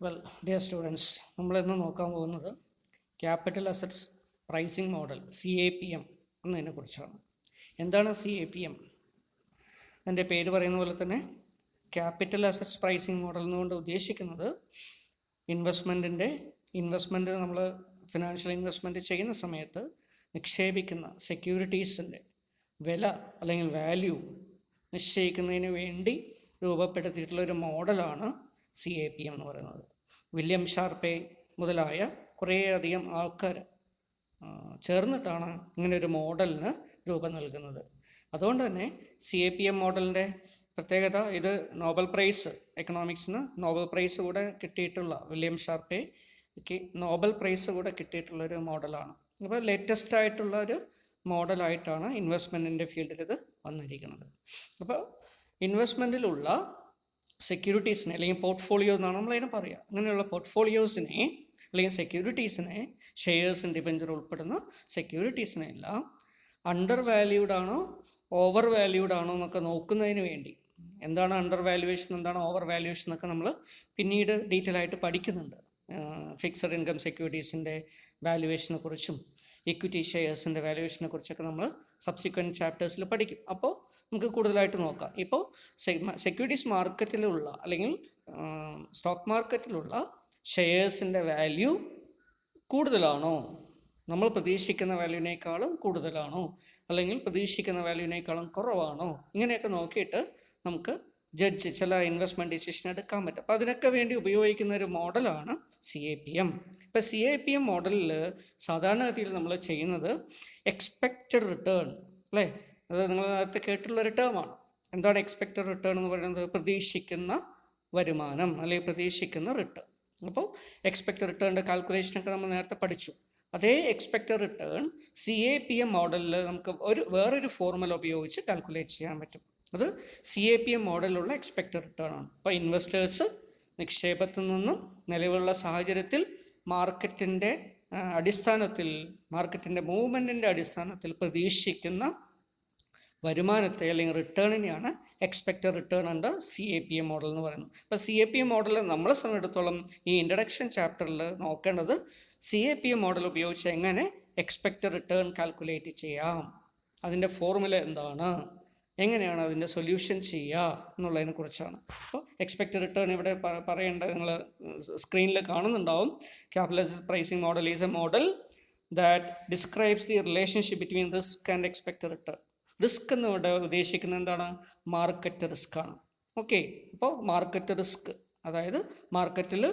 Well dear students, നമ്മളിന്ന് നോക്കാൻ പോകുന്നത് capital assets pricing model CAPM എന്നതിനെ കുറിച്ചാണ്. എന്താണ് CAPM? അതിൻ്റെ പേര് പറയുന്ന പോലെ തന്നെ ക്യാപിറ്റൽ അസറ്റ്സ് പ്രൈസിംഗ് മോഡൽ എന്നുകൊണ്ട് ഉദ്ദേശിക്കുന്നത് ഇൻവെസ്റ്റ്മെൻറ്റ് നമ്മൾ ഫിനാൻഷ്യൽ ഇൻവെസ്റ്റ്മെൻറ്റ് ചെയ്യുന്ന സമയത്ത് നിക്ഷേപിക്കുന്ന സെക്യൂരിറ്റീസിൻ്റെ വില അല്ലെങ്കിൽ വാല്യൂ നിശ്ചയിക്കുന്നതിന് വേണ്ടി രൂപപ്പെടുത്തിയിട്ടുള്ളൊരു മോഡലാണ് CAPM എന്ന് പറയുന്നത്. വില്യം ഷാർപ്പെ മുതലായ കുറേയധികം ആൾക്കാർ ചേർന്നിട്ടാണ് ഇങ്ങനൊരു മോഡലിന് രൂപം നൽകുന്നത്. അതുകൊണ്ട് തന്നെ CAPM മോഡലിൻ്റെ പ്രത്യേകത, ഇത് നോബൽ പ്രൈസ്, എക്കണോമിക്സിന് നോബൽ പ്രൈസ് കൂടെ കിട്ടിയിട്ടുള്ള വില്യം ഷാർപ്പെക്ക് നോബൽ പ്രൈസ് കൂടെ കിട്ടിയിട്ടുള്ളൊരു മോഡലാണ്. അപ്പോൾ ലേറ്റസ്റ്റ് ആയിട്ടുള്ള ഒരു മോഡലായിട്ടാണ് ഇൻവെസ്റ്റ്മെൻറ്റിൻ്റെ ഫീൽഡിൽ ഇത് വന്നിരിക്കുന്നത്. അപ്പോൾ ഇൻവെസ്റ്റ്മെൻറ്റിലുള്ള സെക്യൂരിറ്റീസിനെ അല്ലെങ്കിൽ പോർട്ട്ഫോളിയോ എന്നാണ് നമ്മളതിനെ പറയുക. അങ്ങനെയുള്ള പോർട്ട്ഫോളിയോസിനെ അല്ലെങ്കിൽ സെക്യൂരിറ്റീസിനെ, ഷെയർസ്, ഡിബഞ്ചർ ഉൾപ്പെടുന്ന സെക്യൂരിറ്റീസിനെ എല്ലാം അണ്ടർ വാല്യൂഡ് ആണോ ഓവർ വാല്യൂഡ് ആണോ എന്നൊക്കെ നോക്കുന്നതിന് വേണ്ടി, എന്താണ് അണ്ടർ വാല്യുവേഷൻ, എന്താണ് ഓവർ വാല്യുവേഷൻ എന്നൊക്കെ നമ്മൾ പിന്നീട് ഡീറ്റെയിൽ ആയിട്ട് പഠിക്കുന്നുണ്ട്. ഫിക്സഡ് ഇൻകം സെക്യൂരിറ്റീസിൻ്റെ വാല്യുവേഷനെ കുറിച്ചും ഇക്വിറ്റി ഷെയർസിൻ്റെ വാല്യുവേഷനെ കുറിച്ചൊക്കെ നമ്മൾ സബ്സിക്വൻറ്റ് ചാപ്റ്റേഴ്സിൽ പഠിക്കും. അപ്പോൾ നമുക്ക് കൂടുതലായിട്ട് നോക്കാം. ഇപ്പോൾ സെക്യൂരിറ്റീസ് മാർക്കറ്റിലുള്ള അല്ലെങ്കിൽ സ്റ്റോക്ക് മാർക്കറ്റിലുള്ള ഷെയർസിൻ്റെ വാല്യൂ കൂടുതലാണോ, നമ്മൾ പ്രതീക്ഷിക്കുന്ന വാല്യൂവിനേക്കാളും കൂടുതലാണോ, അല്ലെങ്കിൽ പ്രതീക്ഷിക്കുന്ന വാല്യൂവിനേക്കാളും കുറവാണോ, ഇങ്ങനെയൊക്കെ നോക്കിയിട്ട് നമുക്ക് ചില ഇൻവെസ്റ്റ്മെൻറ്റ് ഡിസിഷൻ എടുക്കാൻ പറ്റും. അപ്പോൾ അതിനൊക്കെ വേണ്ടി ഉപയോഗിക്കുന്ന ഒരു മോഡലാണ് CAPM. ഇപ്പോൾ CAPM മോഡലിൽ സാധാരണഗതിയിൽ നമ്മൾ ചെയ്യുന്നത് എക്സ്പെക്റ്റഡ് റിട്ടേൺ, അല്ലേ? അത് നിങ്ങൾ നേരത്തെ കേട്ടുള്ളൊരു ടേമാണ്. എന്താണ് എക്സ്പെക്റ്റഡ് റിട്ടേൺ എന്ന് പറയുന്നത്? പ്രതീക്ഷിക്കുന്ന വരുമാനം അല്ലെങ്കിൽ പ്രതീക്ഷിക്കുന്ന റിട്ടേൺ. അപ്പോൾ എക്സ്പെക്റ്റഡ് റിട്ടേണിൻ്റെ കാൽക്കുലേഷനൊക്കെ നമ്മൾ നേരത്തെ പഠിച്ചു. അതേ എക്സ്പെക്റ്റഡ് റിട്ടേൺ CAPM മോഡലിൽ നമുക്ക് വേറൊരു ഫോർമുല ഉപയോഗിച്ച് കാൽക്കുലേറ്റ് ചെയ്യാൻ പറ്റും. അത് CAPM മോഡലിലുള്ള എക്സ്പെക്റ്റഡ് റിട്ടേൺ ആണ്. അപ്പോൾ ഇൻവെസ്റ്റേഴ്സ് നിക്ഷേപത്തിൽ നിന്നും നിലവിലുള്ള സാഹചര്യത്തിൽ മാർക്കറ്റിൻ്റെ അടിസ്ഥാനത്തിൽ, മാർക്കറ്റിൻ്റെ മൂവ്മെൻറ്റിൻ്റെ അടിസ്ഥാനത്തിൽ പ്രതീക്ഷിക്കുന്ന വരുമാനത്തെ അല്ലെങ്കിൽ റിട്ടേണിനെയാണ് expected return under CAPM model എന്ന് പറയുന്നത്. അപ്പോൾ CAPM മോഡൽ നമ്മളെ സംബന്ധിച്ചിടത്തോളം ഈ ഇൻട്രഡക്ഷൻ ചാപ്റ്ററിൽ നോക്കേണ്ടത് CAPM മോഡൽ ഉപയോഗിച്ച് എങ്ങനെ എക്സ്പെക്റ്റഡ് റിട്ടേൺ കാൽക്കുലേറ്റ് ചെയ്യാം, അതിൻ്റെ ഫോർമുല എന്താണ്, എങ്ങനെയാണ് അതിൻ്റെ സൊല്യൂഷൻ ചെയ്യുക എന്നുള്ളതിനെ കുറിച്ചാണ്. അപ്പോൾ എക്സ്പെക്റ്റഡ് റിട്ടേൺ ഇവിടെ പറയേണ്ടത് നിങ്ങൾ സ്ക്രീനിൽ കാണുന്നുണ്ടാവും. Capital assets pricing model is A model that describes the relationship between risk and expected return. Risk എന്നിവിടെ ഉദ്ദേശിക്കുന്നത് എന്താണ്? മാർക്കറ്റ് റിസ്ക് ആണ്. ഓക്കെ, അപ്പോൾ മാർക്കറ്റ് റിസ്ക്, അതായത് മാർക്കറ്റിൽ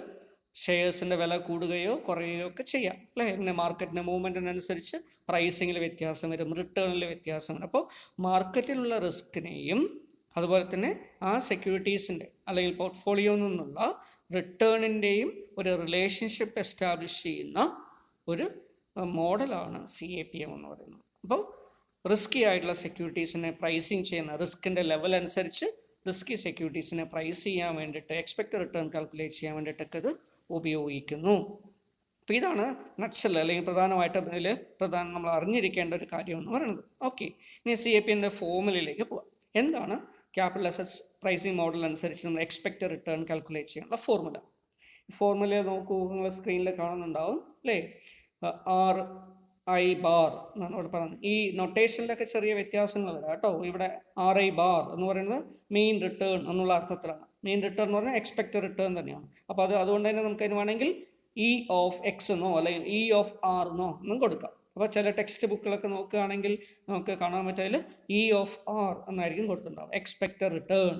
ഷെയർസിൻ്റെ വില കൂടുകയോ കുറയുകയോ ഒക്കെ ചെയ്യാം, അല്ലേ? ഇങ്ങനെ മാർക്കറ്റിൻ്റെ മൂവ്മെൻറ്റിനനുസരിച്ച് പ്രൈസിങ്ങിൽ വ്യത്യാസം വരും, റിട്ടേണിൽ വ്യത്യാസം വരും. അപ്പോൾ മാർക്കറ്റിലുള്ള റിസ്കിനെയും അതുപോലെ തന്നെ ആ സെക്യൂരിറ്റീസിൻ്റെ അല്ലെങ്കിൽ പോർട്ട്ഫോളിയോയിൽ നിന്നുള്ള റിട്ടേണിൻ്റെയും ഒരു റിലേഷൻഷിപ്പ് എസ്റ്റാബ്ലിഷ് ചെയ്യുന്ന ഒരു മോഡലാണ് CAPM എന്ന് പറയുന്നത്. അപ്പോൾ റിസ്കി ആയിട്ടുള്ള സെക്യൂരിറ്റീസിനെ പ്രൈസിങ് ചെയ്യുന്ന, റിസ്കിൻ്റെ ലെവൽ അനുസരിച്ച് റിസ്കി സെക്യൂരിറ്റീസിനെ പ്രൈസ് ചെയ്യാൻ വേണ്ടിയിട്ട്, എക്സ്പെക്റ്റഡ് റിട്ടേൺ കാൽക്കുലേറ്റ് ചെയ്യാൻ വേണ്ടിയിട്ടൊക്കെ ഇത് ഉപയോഗിക്കുന്നു. അപ്പോൾ ഇതാണ് നട്ട്ഷെൽ അല്ലെങ്കിൽ പ്രധാനമായിട്ടും ഇതിൽ നമ്മൾ അറിഞ്ഞിരിക്കേണ്ട ഒരു കാര്യം എന്ന് പറയുന്നത്. ഓക്കെ, ഇനി CAPMൻ്റെ ഫോർമുലയിലേക്ക് പോവാം. എന്താണ് ക്യാപിറ്റൽ അസറ്റ്സ് പ്രൈസിംഗ് മോഡൽ അനുസരിച്ച് നമ്മൾ എക്സ്പെക്റ്റഡ് റിട്ടേൺ കാൽക്കുലേറ്റ് ചെയ്യാനുള്ള ഫോർമുല? ഫോർമുല നോക്കൂ, നിങ്ങൾ സ്ക്രീനിൽ കാണുന്നുണ്ടാവും, അല്ലേ? RI ബാർ എന്നാണ് ഇവിടെ പറയുന്നത്. ഈ നൊട്ടേഷനിലൊക്കെ ചെറിയ വ്യത്യാസങ്ങൾ വരാം കേട്ടോ. ഇവിടെ RI ബാർ എന്ന് പറയുന്നത് മെയിൻ റിട്ടേൺ എന്നുള്ള അർത്ഥത്തിലാണ്. മെയിൻ റിട്ടേൺ എന്ന് പറഞ്ഞാൽ എക്സ്പെക്റ്റഡ് റിട്ടേൺ തന്നെയാണ്. അപ്പോൾ അതുകൊണ്ട് തന്നെ നമുക്ക് അതിന് വേണമെങ്കിൽ E of X എന്നോ അല്ലെങ്കിൽ E of R എന്നോ ഒന്നും കൊടുക്കാം. അപ്പോൾ ചില ടെക്സ്റ്റ് ബുക്കിലൊക്കെ നോക്കുകയാണെങ്കിൽ നമുക്ക് കാണാൻ പറ്റിയതിൽ E of R എന്നായിരിക്കും കൊടുത്തിട്ടുണ്ടാവും, എക്സ്പെക്റ്റഡ് റിട്ടേൺ.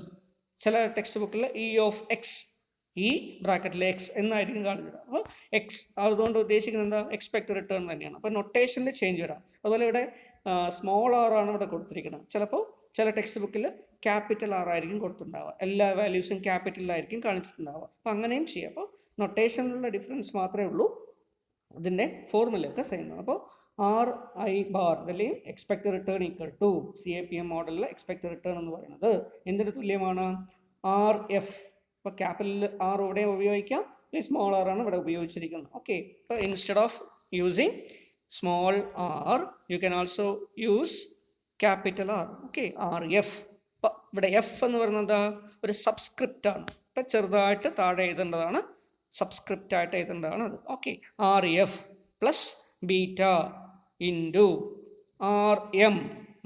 ചില ടെക്സ്റ്റ് ബുക്കിൽ E of X, ഈ ബ്രാക്കറ്റിൽ X എന്നായിരിക്കും കാണിച്ചത്. അപ്പോൾ X അതുകൊണ്ട് ഉദ്ദേശിക്കുന്നത് എന്താ? എക്സ്പെക്റ്റഡ് റിട്ടേൺ തന്നെയാണ്. അപ്പോൾ നൊട്ടേഷനിൽ ചേഞ്ച് വരാം. അതുപോലെ ഇവിടെ സ്മോൾ r ആണ് ഇവിടെ കൊടുത്തിരിക്കുന്നത്. ചിലപ്പോൾ ചില ടെക്സ്റ്റ് ബുക്കിൽ ക്യാപിറ്റൽ R ആയിരിക്കും കൊടുത്തിട്ടുണ്ടാവുക, എല്ലാ വാല്യൂസും ക്യാപിറ്റലിലായിരിക്കും കാണിച്ചിട്ടുണ്ടാവുക. അപ്പോൾ അങ്ങനെയും ചെയ്യാം. അപ്പോൾ നൊട്ടേഷനിലുള്ള ഡിഫറൻസ് മാത്രമേ ഉള്ളൂ, ഇതിൻ്റെ ഫോർമുലയൊക്കെ സെയിം ആണ്. അപ്പോൾ RI ബാർ അല്ലെങ്കിൽ expected return equal to CAPM മോഡലിലെ എക്സ്പെക്റ്റഡ് റിട്ടേൺ എന്ന് പറയുന്നത് എന്തിന് തുല്യമാണ്? RF. ഇപ്പോൾ ക്യാപിറ്റൽ R ഇവിടെ ഉപയോഗിക്കാം, സ്മോൾ r ആണ് ഇവിടെ ഉപയോഗിച്ചിരിക്കുന്നത്. ഓക്കെ, അപ്പോൾ instead of using small r you can also use capital R. Okay, RF. ഇവിടെ F എന്ന് പറയുന്നത് എന്താ? ഒരു സബ്സ്ക്രിപ്റ്റ് ആണ്. ഇപ്പം ചെറുതായിട്ട് താഴെ എഴുതേണ്ടതാണ് സബ്സ്ക്രിപ്റ്റ് ആയിട്ട് എഴുതേണ്ടതാണ് അത്. Okay, R F plus beta into R M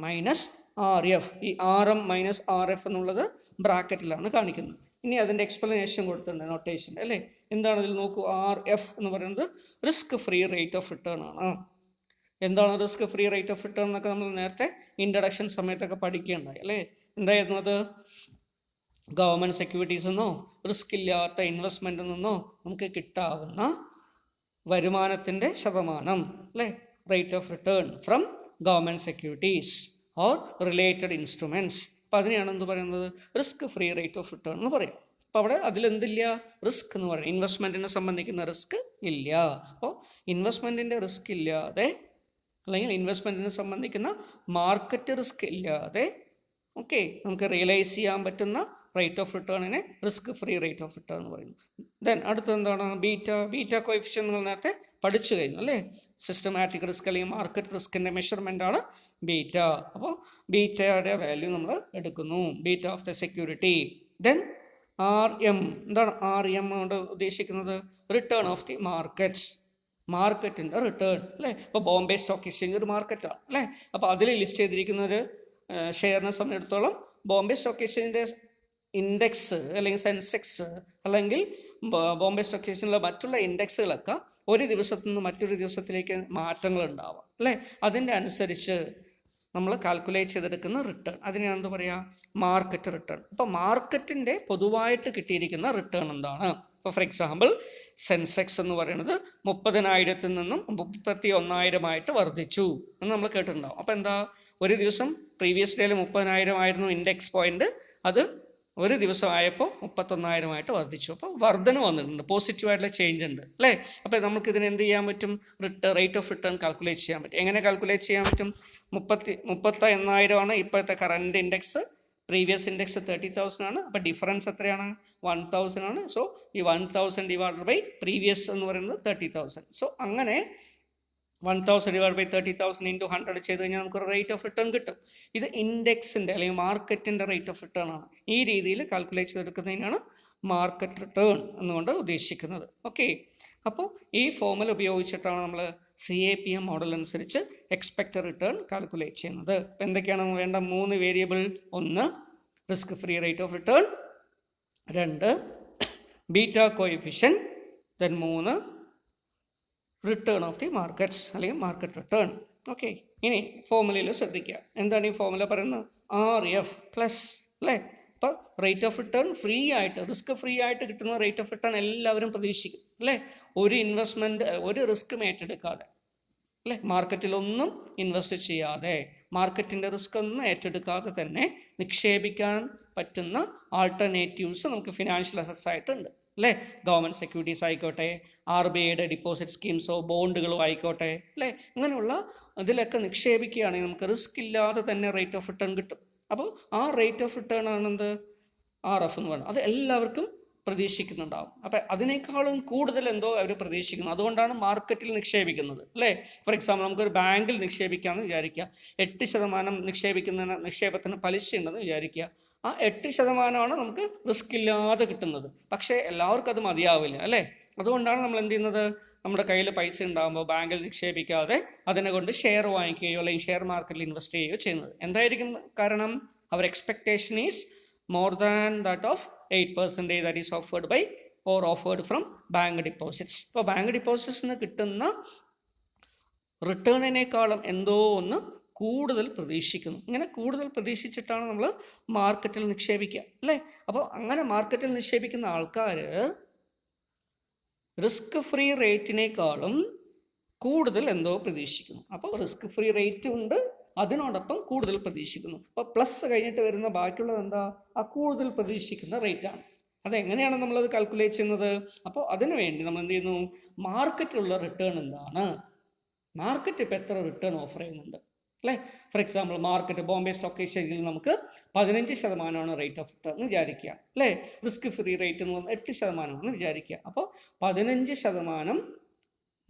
minus R F. ഈ R M minus R F എന്നുള്ളത് ബ്രാക്കറ്റിലാണ് കാണിക്കുന്നത്. ഇനി അതിൻ്റെ എക്സ്പ്ലനേഷൻ കൊടുത്തിട്ടുണ്ട് നൊട്ടേഷൻ അല്ലേ. എന്താണ് ഇതിൽ നോക്കൂ. ആർ എഫ് എന്ന് പറയുന്നത് risk free rate of return ആണ്. എന്താണ് risk free rate of return എന്നൊക്കെ നമ്മൾ നേരത്തെ ഇൻട്രഡക്ഷൻ സമയത്തൊക്കെ പഠിക്കുകയുണ്ടായി അല്ലേ. എന്തായിരുന്നു അത്? ഗവൺമെൻറ് സെക്യൂരിറ്റീസിൽ നിന്നോ റിസ്ക് ഇല്ലാത്ത ഇൻവെസ്റ്റ്മെൻറ്റിൽ നിന്നോ നമുക്ക് കിട്ടാവുന്ന വരുമാനത്തിൻ്റെ ശതമാനം അല്ലേ, rate of return from government securities or related instruments. അപ്പോൾ അതിനെയാണ് എന്ത് പറയുന്നത്? Risk free rate of return എന്ന് പറയും. അപ്പോൾ അവിടെ അതിലെന്തില്ല? റിസ്ക് എന്ന് പറയും. ഇൻവെസ്റ്റ്മെൻറ്റിനെ സംബന്ധിക്കുന്ന റിസ്ക് ഇല്ല. അപ്പോൾ ഇൻവെസ്റ്റ്മെൻറ്റിൻ്റെ റിസ്ക് ഇല്ലാതെ അല്ലെങ്കിൽ ഇൻവെസ്റ്റ്മെൻറ്റിനെ സംബന്ധിക്കുന്ന മാർക്കറ്റ് റിസ്ക് ഇല്ലാതെ ഓക്കെ നമുക്ക് റിയലൈസ് ചെയ്യാൻ പറ്റുന്ന റേറ്റ് ഓഫ് റിട്ടേണിനെ risk free rate of return എന്ന് പറയുന്നു. ദെൻ അടുത്തത് എന്താണ്? ബീറ്റ കോഎഫിഷ്യന്റ് നിങ്ങൾ നേരത്തെ പഠിച്ചു കഴിഞ്ഞു അല്ലേ. സിസ്റ്റമാറ്റിക് റിസ്ക് അല്ലെങ്കിൽ മാർക്കറ്റ് റിസ്കിൻ്റെ മെഷർമെൻ്റ് ആണ് ബീറ്റ. അപ്പോൾ ബീറ്റയുടെ വാല്യൂ നമ്മൾ എടുക്കുന്നു, beta of the security. Then R M. എന്താണ് ആർ എം കൊണ്ട് ഉദ്ദേശിക്കുന്നത്? റിട്ടേൺ ഓഫ് ദി മാർക്കറ്റിൻ്റെ റിട്ടേൺ അല്ലേ. ഇപ്പോൾ ബോംബെ സ്റ്റോക്ക് എക്സ്ചേഞ്ച് ഒരു മാർക്കറ്റാണ് അല്ലേ. അപ്പോൾ അതിൽ ലിസ്റ്റ് ചെയ്തിരിക്കുന്ന ഒരു ഷെയറിനെ സംബന്ധിച്ചിടത്തോളം ബോംബെ സ്റ്റോക്ക് എക്സ്ചേഞ്ചിൻ്റെ ഇൻഡെക്സ് അല്ലെങ്കിൽ സെൻസെക്സ് അല്ലെങ്കിൽ ബോംബെ സ്റ്റോക്ക് എക്സ്ചേഞ്ചിലെ മറ്റുള്ള ഇൻഡെക്സുകളൊക്കെ ഒരു ദിവസത്തു നിന്ന് മറ്റൊരു ദിവസത്തിലേക്ക് മാറ്റങ്ങൾ ഉണ്ടാവാം അല്ലേ. അതിൻ്റെ അനുസരിച്ച് നമ്മൾ കാൽക്കുലേറ്റ് ചെയ്തെടുക്കുന്ന റിട്ടേൺ അതിനെയാണ് എന്താ പറയുക? Market return. അപ്പോൾ മാർക്കറ്റിൻ്റെ പൊതുവായിട്ട് കിട്ടിയിരിക്കുന്ന റിട്ടേൺ എന്താണ്? ഇപ്പോൾ ഫോർ എക്സാമ്പിൾ സെൻസെക്സ് എന്ന് പറയുന്നത് 30,000 നിന്നും 31,000 വർദ്ധിച്ചു എന്ന് നമ്മൾ കേട്ടിട്ടുണ്ടാവും. അപ്പോൾ എന്താ? ഒരു ദിവസം പ്രീവിയസ് ഡേയിൽ 30,000 ആയിരുന്നു ഇൻഡെക്സ് പോയിന്റ്, അത് ഒരു ദിവസം ആയപ്പോൾ 31,000 വർദ്ധിച്ചു. അപ്പോൾ വർധന വന്നിട്ടുണ്ട്, പോസിറ്റീവായിട്ടുള്ള ചേഞ്ച് ഉണ്ട് അല്ലേ. അപ്പോൾ നമുക്ക് ഇതിന് എന്ത് ചെയ്യാൻ പറ്റും? റേറ്റ് ഓഫ് റിട്ടേൺ കാൽക്കുലേറ്റ് ചെയ്യാൻ പറ്റും. എങ്ങനെ കാൽക്കുലേറ്റ് ചെയ്യാൻ പറ്റും? 31,000 ആണ് ഇപ്പോഴത്തെ കറണ്ട് ഇൻഡെക്സ്, പ്രീവിയസ് ഇൻഡെക്സ് 30,000 ആണ്. അപ്പോൾ ഡിഫറൻസ് എത്രയാണ്? 1,000 ആണ്. സോ ഈ 1,000 ഡിവൈഡഡ് ബൈ പ്രീവിയസ് എന്ന് പറയുന്നത് 30,000. സോ അങ്ങനെ 1,000 ഡിവൈഡ് ബൈ 30,000 ഇൻറ്റു 100 ചെയ്ത് കഴിഞ്ഞാൽ നമുക്കൊരു റേറ്റ് ഓഫ് റിട്ടേൺ കിട്ടും. ഇത് ഇൻഡെക്സിൻ്റെ അല്ലെങ്കിൽ മാർക്കറ്റിൻ്റെ റേറ്റ് ഓഫ് റിട്ടേൺ ആണ്. ഈ രീതിയിൽ കാൽക്കുലേറ്റ് ചെയ്തെടുക്കുന്നതിനാണ് മാർക്കറ്റ് റിട്ടേൺ എന്നുകൊണ്ട് ഉദ്ദേശിക്കുന്നത്. ഓക്കെ, അപ്പോൾ ഈ ഫോർമുല ഉപയോഗിച്ചിട്ടാണ് നമ്മൾ CAPM മോഡൽ അനുസരിച്ച് എക്സ്പെക്റ്റഡ് റിട്ടേൺ കാൽക്കുലേറ്റ് ചെയ്യുന്നത്. അപ്പോൾ എന്തൊക്കെയാണ് വേണ്ട? 3 variable. 1 risk free rate of return, 2 beta coefficient, then 3 return of the markets അല്ലെങ്കിൽ മാർക്കറ്റ് റിട്ടേൺ. ഓക്കെ, ഇനി ഫോർമുലയിൽ ശ്രദ്ധിക്കുക. എന്താണ് ഈ ഫോർമുല പറയുന്നത്? RF പ്ലസ് അല്ലേ. അപ്പോൾ റേറ്റ് ഓഫ് റിട്ടേൺ ഫ്രീ ആയിട്ട്, റിസ്ക് ഫ്രീ ആയിട്ട് കിട്ടുന്ന റേറ്റ് ഓഫ് റിട്ടേൺ എല്ലാവരും പ്രതീക്ഷിക്കും അല്ലേ. ഒരു ഇൻവെസ്റ്റ്മെൻറ്റ്, ഒരു റിസ്ക്കും ഏറ്റെടുക്കാതെ അല്ലേ, മാർക്കറ്റിലൊന്നും ഇൻവെസ്റ്റ് ചെയ്യാതെ, മാർക്കറ്റിൻ്റെ റിസ്ക് ഒന്നും ഏറ്റെടുക്കാതെ തന്നെ നിക്ഷേപിക്കാൻ പറ്റുന്ന ആൾട്ടർനേറ്റീവ്സ് നമുക്ക് ഫിനാൻഷ്യൽ അസറ്റ്സ് ആയിട്ടുണ്ട് അല്ലേ. ഗവൺമെൻറ് സെക്യൂരിറ്റീസ് ആയിക്കോട്ടെ, RBIയുടെ ഡിപ്പോസിറ്റ് സ്കീംസോ ബോണ്ടുകളോ ആയിക്കോട്ടെ അല്ലേ. അങ്ങനെയുള്ള ഇതിലൊക്കെ നിക്ഷേപിക്കുകയാണെങ്കിൽ നമുക്ക് റിസ്ക് ഇല്ലാതെ തന്നെ റേറ്റ് ഓഫ് റിട്ടേൺ കിട്ടും. അപ്പോൾ ആ റേറ്റ് ഓഫ് റിട്ടേൺ ആണെന്ത്? RF എന്ന് പറയുന്നത്. അത് എല്ലാവർക്കും പ്രതീക്ഷിക്കുന്നുണ്ടാവും. അപ്പം അതിനേക്കാളും കൂടുതൽ എന്തോ അവർ പ്രതീക്ഷിക്കുന്നു. അതുകൊണ്ടാണ് മാർക്കറ്റിൽ നിക്ഷേപിക്കുന്നത് അല്ലേ. ഫോർ എക്സാമ്പിൾ നമുക്കൊരു ബാങ്കിൽ നിക്ഷേപിക്കാമെന്ന് വിചാരിക്കുക. 8% നിക്ഷേപത്തിന് പലിശ ഉണ്ടെന്ന് വിചാരിക്കുക. ആ 8% നമുക്ക് റിസ്ക് ഇല്ലാതെ കിട്ടുന്നത്. പക്ഷേ എല്ലാവർക്കും അത് മതിയാവില്ല അല്ലേ. അതുകൊണ്ടാണ് നമ്മൾ എന്ത് ചെയ്യുന്നത്? നമ്മുടെ കയ്യിൽ പൈസ ഉണ്ടാകുമ്പോൾ ബാങ്കിൽ നിക്ഷേപിക്കാതെ അതിനെ കൊണ്ട് ഷെയർ വാങ്ങിക്കുകയോ അല്ലെങ്കിൽ ഷെയർ മാർക്കറ്റിൽ ഇൻവെസ്റ്റ് ചെയ്യുകയോ ചെയ്യുന്നത്. എന്തായിരിക്കും കാരണം? അവർ expectation is more than that of 8% that is offered by or offered from bank deposits. ഇപ്പോൾ ബാങ്ക് ഡിപ്പോസിറ്റ്സിന് കിട്ടുന്ന റിട്ടേണിനേക്കാളും എന്തോ ഒന്ന് കൂടുതൽ പ്രതീക്ഷിക്കുന്നു. ഇങ്ങനെ കൂടുതൽ പ്രതീക്ഷിച്ചിട്ടാണ് നമ്മൾ മാർക്കറ്റിൽ നിക്ഷേപിക്കുക അല്ലേ. അപ്പോൾ അങ്ങനെ മാർക്കറ്റിൽ നിക്ഷേപിക്കുന്ന ആൾക്കാർ റിസ്ക് ഫ്രീ റേറ്റിനേക്കാളും കൂടുതൽ എന്തോ പ്രതീക്ഷിക്കുന്നു. അപ്പോൾ റിസ്ക് ഫ്രീ റേറ്റ് ഉണ്ട്, അതിനോടൊപ്പം കൂടുതൽ പ്രതീക്ഷിക്കുന്നു. അപ്പോൾ പ്ലസ് കഴിഞ്ഞിട്ട് വരുന്ന ബാക്കിയുള്ളത് എന്താ? ആ കൂടുതൽ പ്രതീക്ഷിക്കുന്ന റേറ്റാണ്. അതെങ്ങനെയാണ് നമ്മളത് കാൽക്കുലേറ്റ് ചെയ്യുന്നത്? അപ്പോൾ അതിനു വേണ്ടി നമ്മൾ എന്ത് ചെയ്യുന്നു? മാർക്കറ്റിലുള്ള റിട്ടേൺ എന്താണ്, മാർക്കറ്റ് ഇപ്പോൾ എത്ര റിട്ടേൺ ഓഫർ ചെയ്യുന്നുണ്ട് അല്ലേ. For example market Bombay stock എക്സ്ചേഞ്ചിൽ നമുക്ക് 15% റേറ്റ് ഓഫ് റിട്ടേൺ എന്ന് വിചാരിക്കുക അല്ലേ. റിസ്ക് ഫ്രീ റേറ്റ് എന്ന് പറഞ്ഞാൽ 8% വിചാരിക്കുക. അപ്പോൾ 15%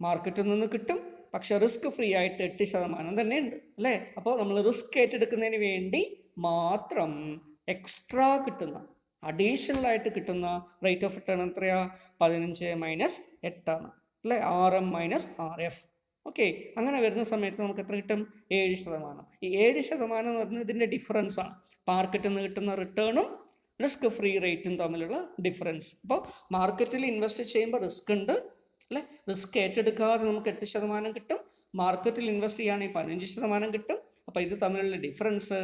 മാർക്കറ്റിൽ നിന്ന് കിട്ടും, പക്ഷെ റിസ്ക് ഫ്രീ ആയിട്ട് 8% തന്നെ ഉണ്ട് അല്ലേ. അപ്പോൾ നമ്മൾ റിസ്ക് ഏറ്റെടുക്കുന്നതിന് വേണ്ടി മാത്രം എക്സ്ട്രാ കിട്ടുന്ന അഡീഷണൽ ആയിട്ട് കിട്ടുന്ന റേറ്റ് ഓഫ് റിട്ടേൺ എത്രയാ? 15 - 8 അല്ലേ? RM - RF. ഓക്കെ, അങ്ങനെ വരുന്ന സമയത്ത് നമുക്ക് എത്ര കിട്ടും? 7%. ഈ 7% എന്ന് പറഞ്ഞാൽ ഇതിൻ്റെ ഡിഫറൻസ് ആണ്. മാർക്കറ്റിൽ നിന്ന് കിട്ടുന്ന റിട്ടേണും റിസ്ക് ഫ്രീ റേറ്റും തമ്മിലുള്ള ഡിഫറൻസ്. അപ്പോൾ മാർക്കറ്റിൽ ഇൻവെസ്റ്റ് ചെയ്യുമ്പോൾ റിസ്ക് ഉണ്ട് അല്ലേ? റിസ്ക് ഏറ്റെടുക്കാതെ നമുക്ക് 8% കിട്ടും. മാർക്കറ്റിൽ ഇൻവെസ്റ്റ് ചെയ്യുകയാണെങ്കിൽ 15% കിട്ടും. അപ്പോൾ ഇത് തമ്മിലുള്ള ഡിഫറൻസ്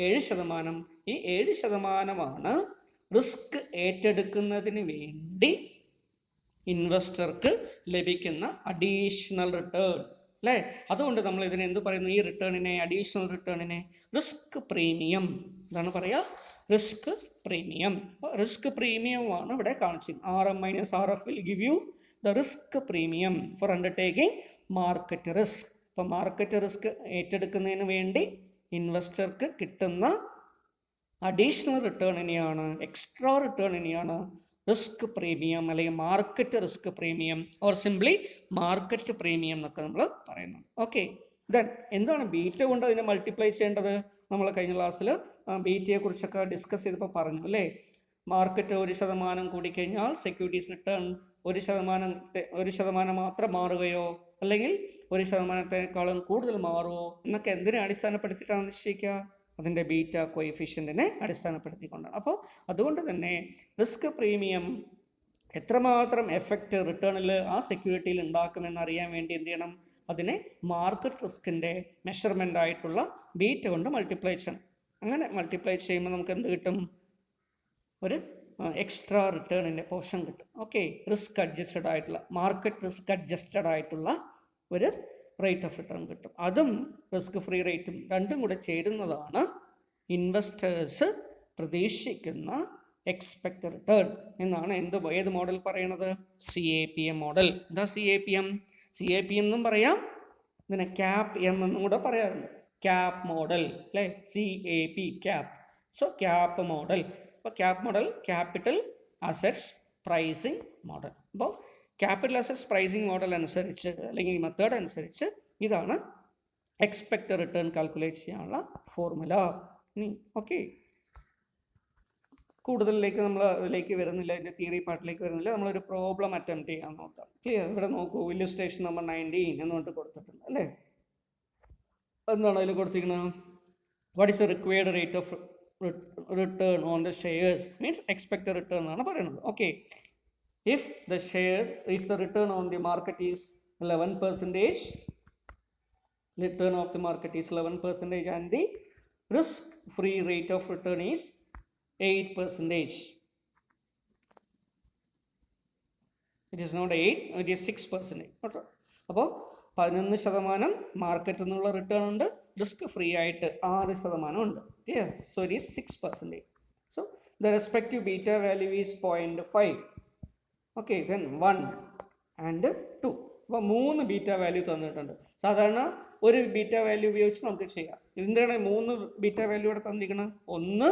7%. ഈ 7%ആണ് റിസ്ക് ഏറ്റെടുക്കുന്നതിന് വേണ്ടി ഇൻവെസ്റ്റർക്ക് ലഭിക്കുന്ന അഡീഷണൽ റിട്ടേൺ അല്ലേ? അതുകൊണ്ട് നമ്മൾ ഇതിനെ എന്ത് പറയുന്നു? ഈ റിട്ടേണിനെ, അഡീഷണൽ റിട്ടേണിനെ റിസ്ക് പ്രീമിയം എന്താണ് പറയുക? Risk premium. റിസ്ക് പ്രീമിയമാണ് ഇവിടെ കാണിച്ചത്. RM - RF will give you the risk premium four undertaking market risk. അപ്പോൾ മാർക്കറ്റ് റിസ്ക് ഏറ്റെടുക്കുന്നതിന് വേണ്ടി ഇൻവെസ്റ്റർക്ക് കിട്ടുന്ന അഡീഷണൽ റിട്ടേണിനെയാണ്, എക്സ്ട്രാ റിട്ടേണിനെയാണ് റിസ്ക് പ്രീമിയം അല്ലെങ്കിൽ market risk premium or simply market premium എന്നൊക്കെ നമ്മൾ പറയുന്നു. ഓക്കെ, ദെൻ എന്താണ് ബീറ്റ കൊണ്ട് അതിനെ മൾട്ടിപ്ലൈ ചെയ്യേണ്ടത്? നമ്മൾ കഴിഞ്ഞ ക്ലാസ്സിൽ ബീറ്റയെ കുറിച്ചൊക്കെ ഡിസ്കസ് ചെയ്തപ്പോൾ പറഞ്ഞു അല്ലേ? മാർക്കറ്റ് 1% കൂടിക്കഴിഞ്ഞാൽ സെക്യൂരിറ്റീസ് റിട്ടേൺ 1% മാത്രം മാറുകയോ അല്ലെങ്കിൽ 1%-ക്കാളും കൂടുതൽ മാറുമോ എന്നൊക്കെ എന്തിനെ അടിസ്ഥാനപ്പെടുത്തിയിട്ടാണ് നിശ്ചയിക്കുക? അതിൻ്റെ ബീറ്റ കോഎഫിഷ്യൻറ്റിനെ അടിസ്ഥാനപ്പെടുത്തിക്കൊണ്ടാണ്. അപ്പോൾ അതുകൊണ്ട് തന്നെ റിസ്ക് പ്രീമിയം എത്രമാത്രം എഫക്റ്റ് റിട്ടേണിൽ ആ സെക്യൂരിറ്റിയിൽ ഉണ്ടാക്കുമെന്ന് അറിയാൻ വേണ്ടി എന്ത് ചെയ്യണം? അതിനെ മാർക്കറ്റ് റിസ്കിൻ്റെ മെഷർമെൻ്റ് ആയിട്ടുള്ള ബീറ്റ കൊണ്ട് മൾട്ടിപ്ലൈ ചെയ്യണം. അങ്ങനെ മൾട്ടിപ്ലൈ ചെയ്യുമ്പോൾ നമുക്ക് എന്ത് കിട്ടും? ഒരു എക്സ്ട്രാ റിട്ടേണിൻ്റെ പോർഷൻ കിട്ടും. ഓക്കെ, റിസ്ക് അഡ്ജസ്റ്റഡ് ആയിട്ടുള്ള, മാർക്കറ്റ് റിസ്ക് അഡ്ജസ്റ്റഡ് ആയിട്ടുള്ള ഒരു റേറ്റ് ഓഫ് റിട്ടേൺ കിട്ടും. അതും റിസ്ക് ഫ്രീ റേറ്റും രണ്ടും കൂടെ ചേരുന്നതാണ് ഇൻവെസ്റ്റേഴ്സ് പ്രതീക്ഷിക്കുന്ന എക്സ്പെക്ട് റിട്ടേൺ എന്നാണ് ഏത് മോഡൽ പറയണത്? CAPM model. എന്താ CAPM? CAPM എന്നും പറയാം, ഇതിനെ CAPM എന്നും കൂടെ പറയാറുണ്ട്. CAP മോഡൽ അല്ലേ? CAP CAP. So CAP model. അപ്പോൾ CAP model capital assets pricing model. അപ്പോൾ ക്യാപിറ്റൽ അസറ്റ്സ് പ്രൈസിങ് മോഡൽ അനുസരിച്ച് അല്ലെങ്കിൽ മെത്തേഡ് അനുസരിച്ച് ഇതാണ് എക്സ്പെക്ട് റിട്ടേൺ കാൽക്കുലേറ്റ് ചെയ്യാനുള്ള ഫോർമുല. ഓക്കെ, കൂടുതലിലേക്ക് നമ്മൾ അതിലേക്ക് വരുന്നില്ല, ഇതിൻ്റെ തിയറി പാർട്ടിലേക്ക് വരുന്നില്ല. നമ്മളൊരു പ്രോബ്ലം അറ്റംപ്റ്റ് ചെയ്യാൻ നോക്കാം. ക്ലിയർ? ഇവിടെ നോക്കൂ, ഇല്ലുസ്ട്രേഷൻ നമ്പർ 19 എന്ന് പറഞ്ഞിട്ട് കൊടുത്തിട്ടുണ്ട് അല്ലേ? എന്താണ് അതിൽ കൊടുത്തിരിക്കുന്നത്? What is A required rate of return on the shares? Means expect return എന്നാണ് പറയുന്നത്. Okay, if the return on the market is 11%, return of the market is 11% and the risk free rate of return is 8%. It is not 8, it is 6%. അപ്പോൾ 11% മാർക്കറ്റിൽ നിന്നുള്ള return ഉണ്ട്, risk free ആയിട്ട് 6% ഉണ്ട്. Clear? So it is 6%. So the respective beta value is 0.5. Okay, then 1 and 2. അപ്പോൾ 3 beta value തന്നിട്ടുണ്ട്. സാധാരണ ഒരു ബീറ്റ വാല്യൂ ഉപയോഗിച്ച് നമുക്ക് ചെയ്യാം. എന്താണ് 3 ബീറ്റ വാല്യൂ ഇവിടെ തന്നിരിക്കണം? 1,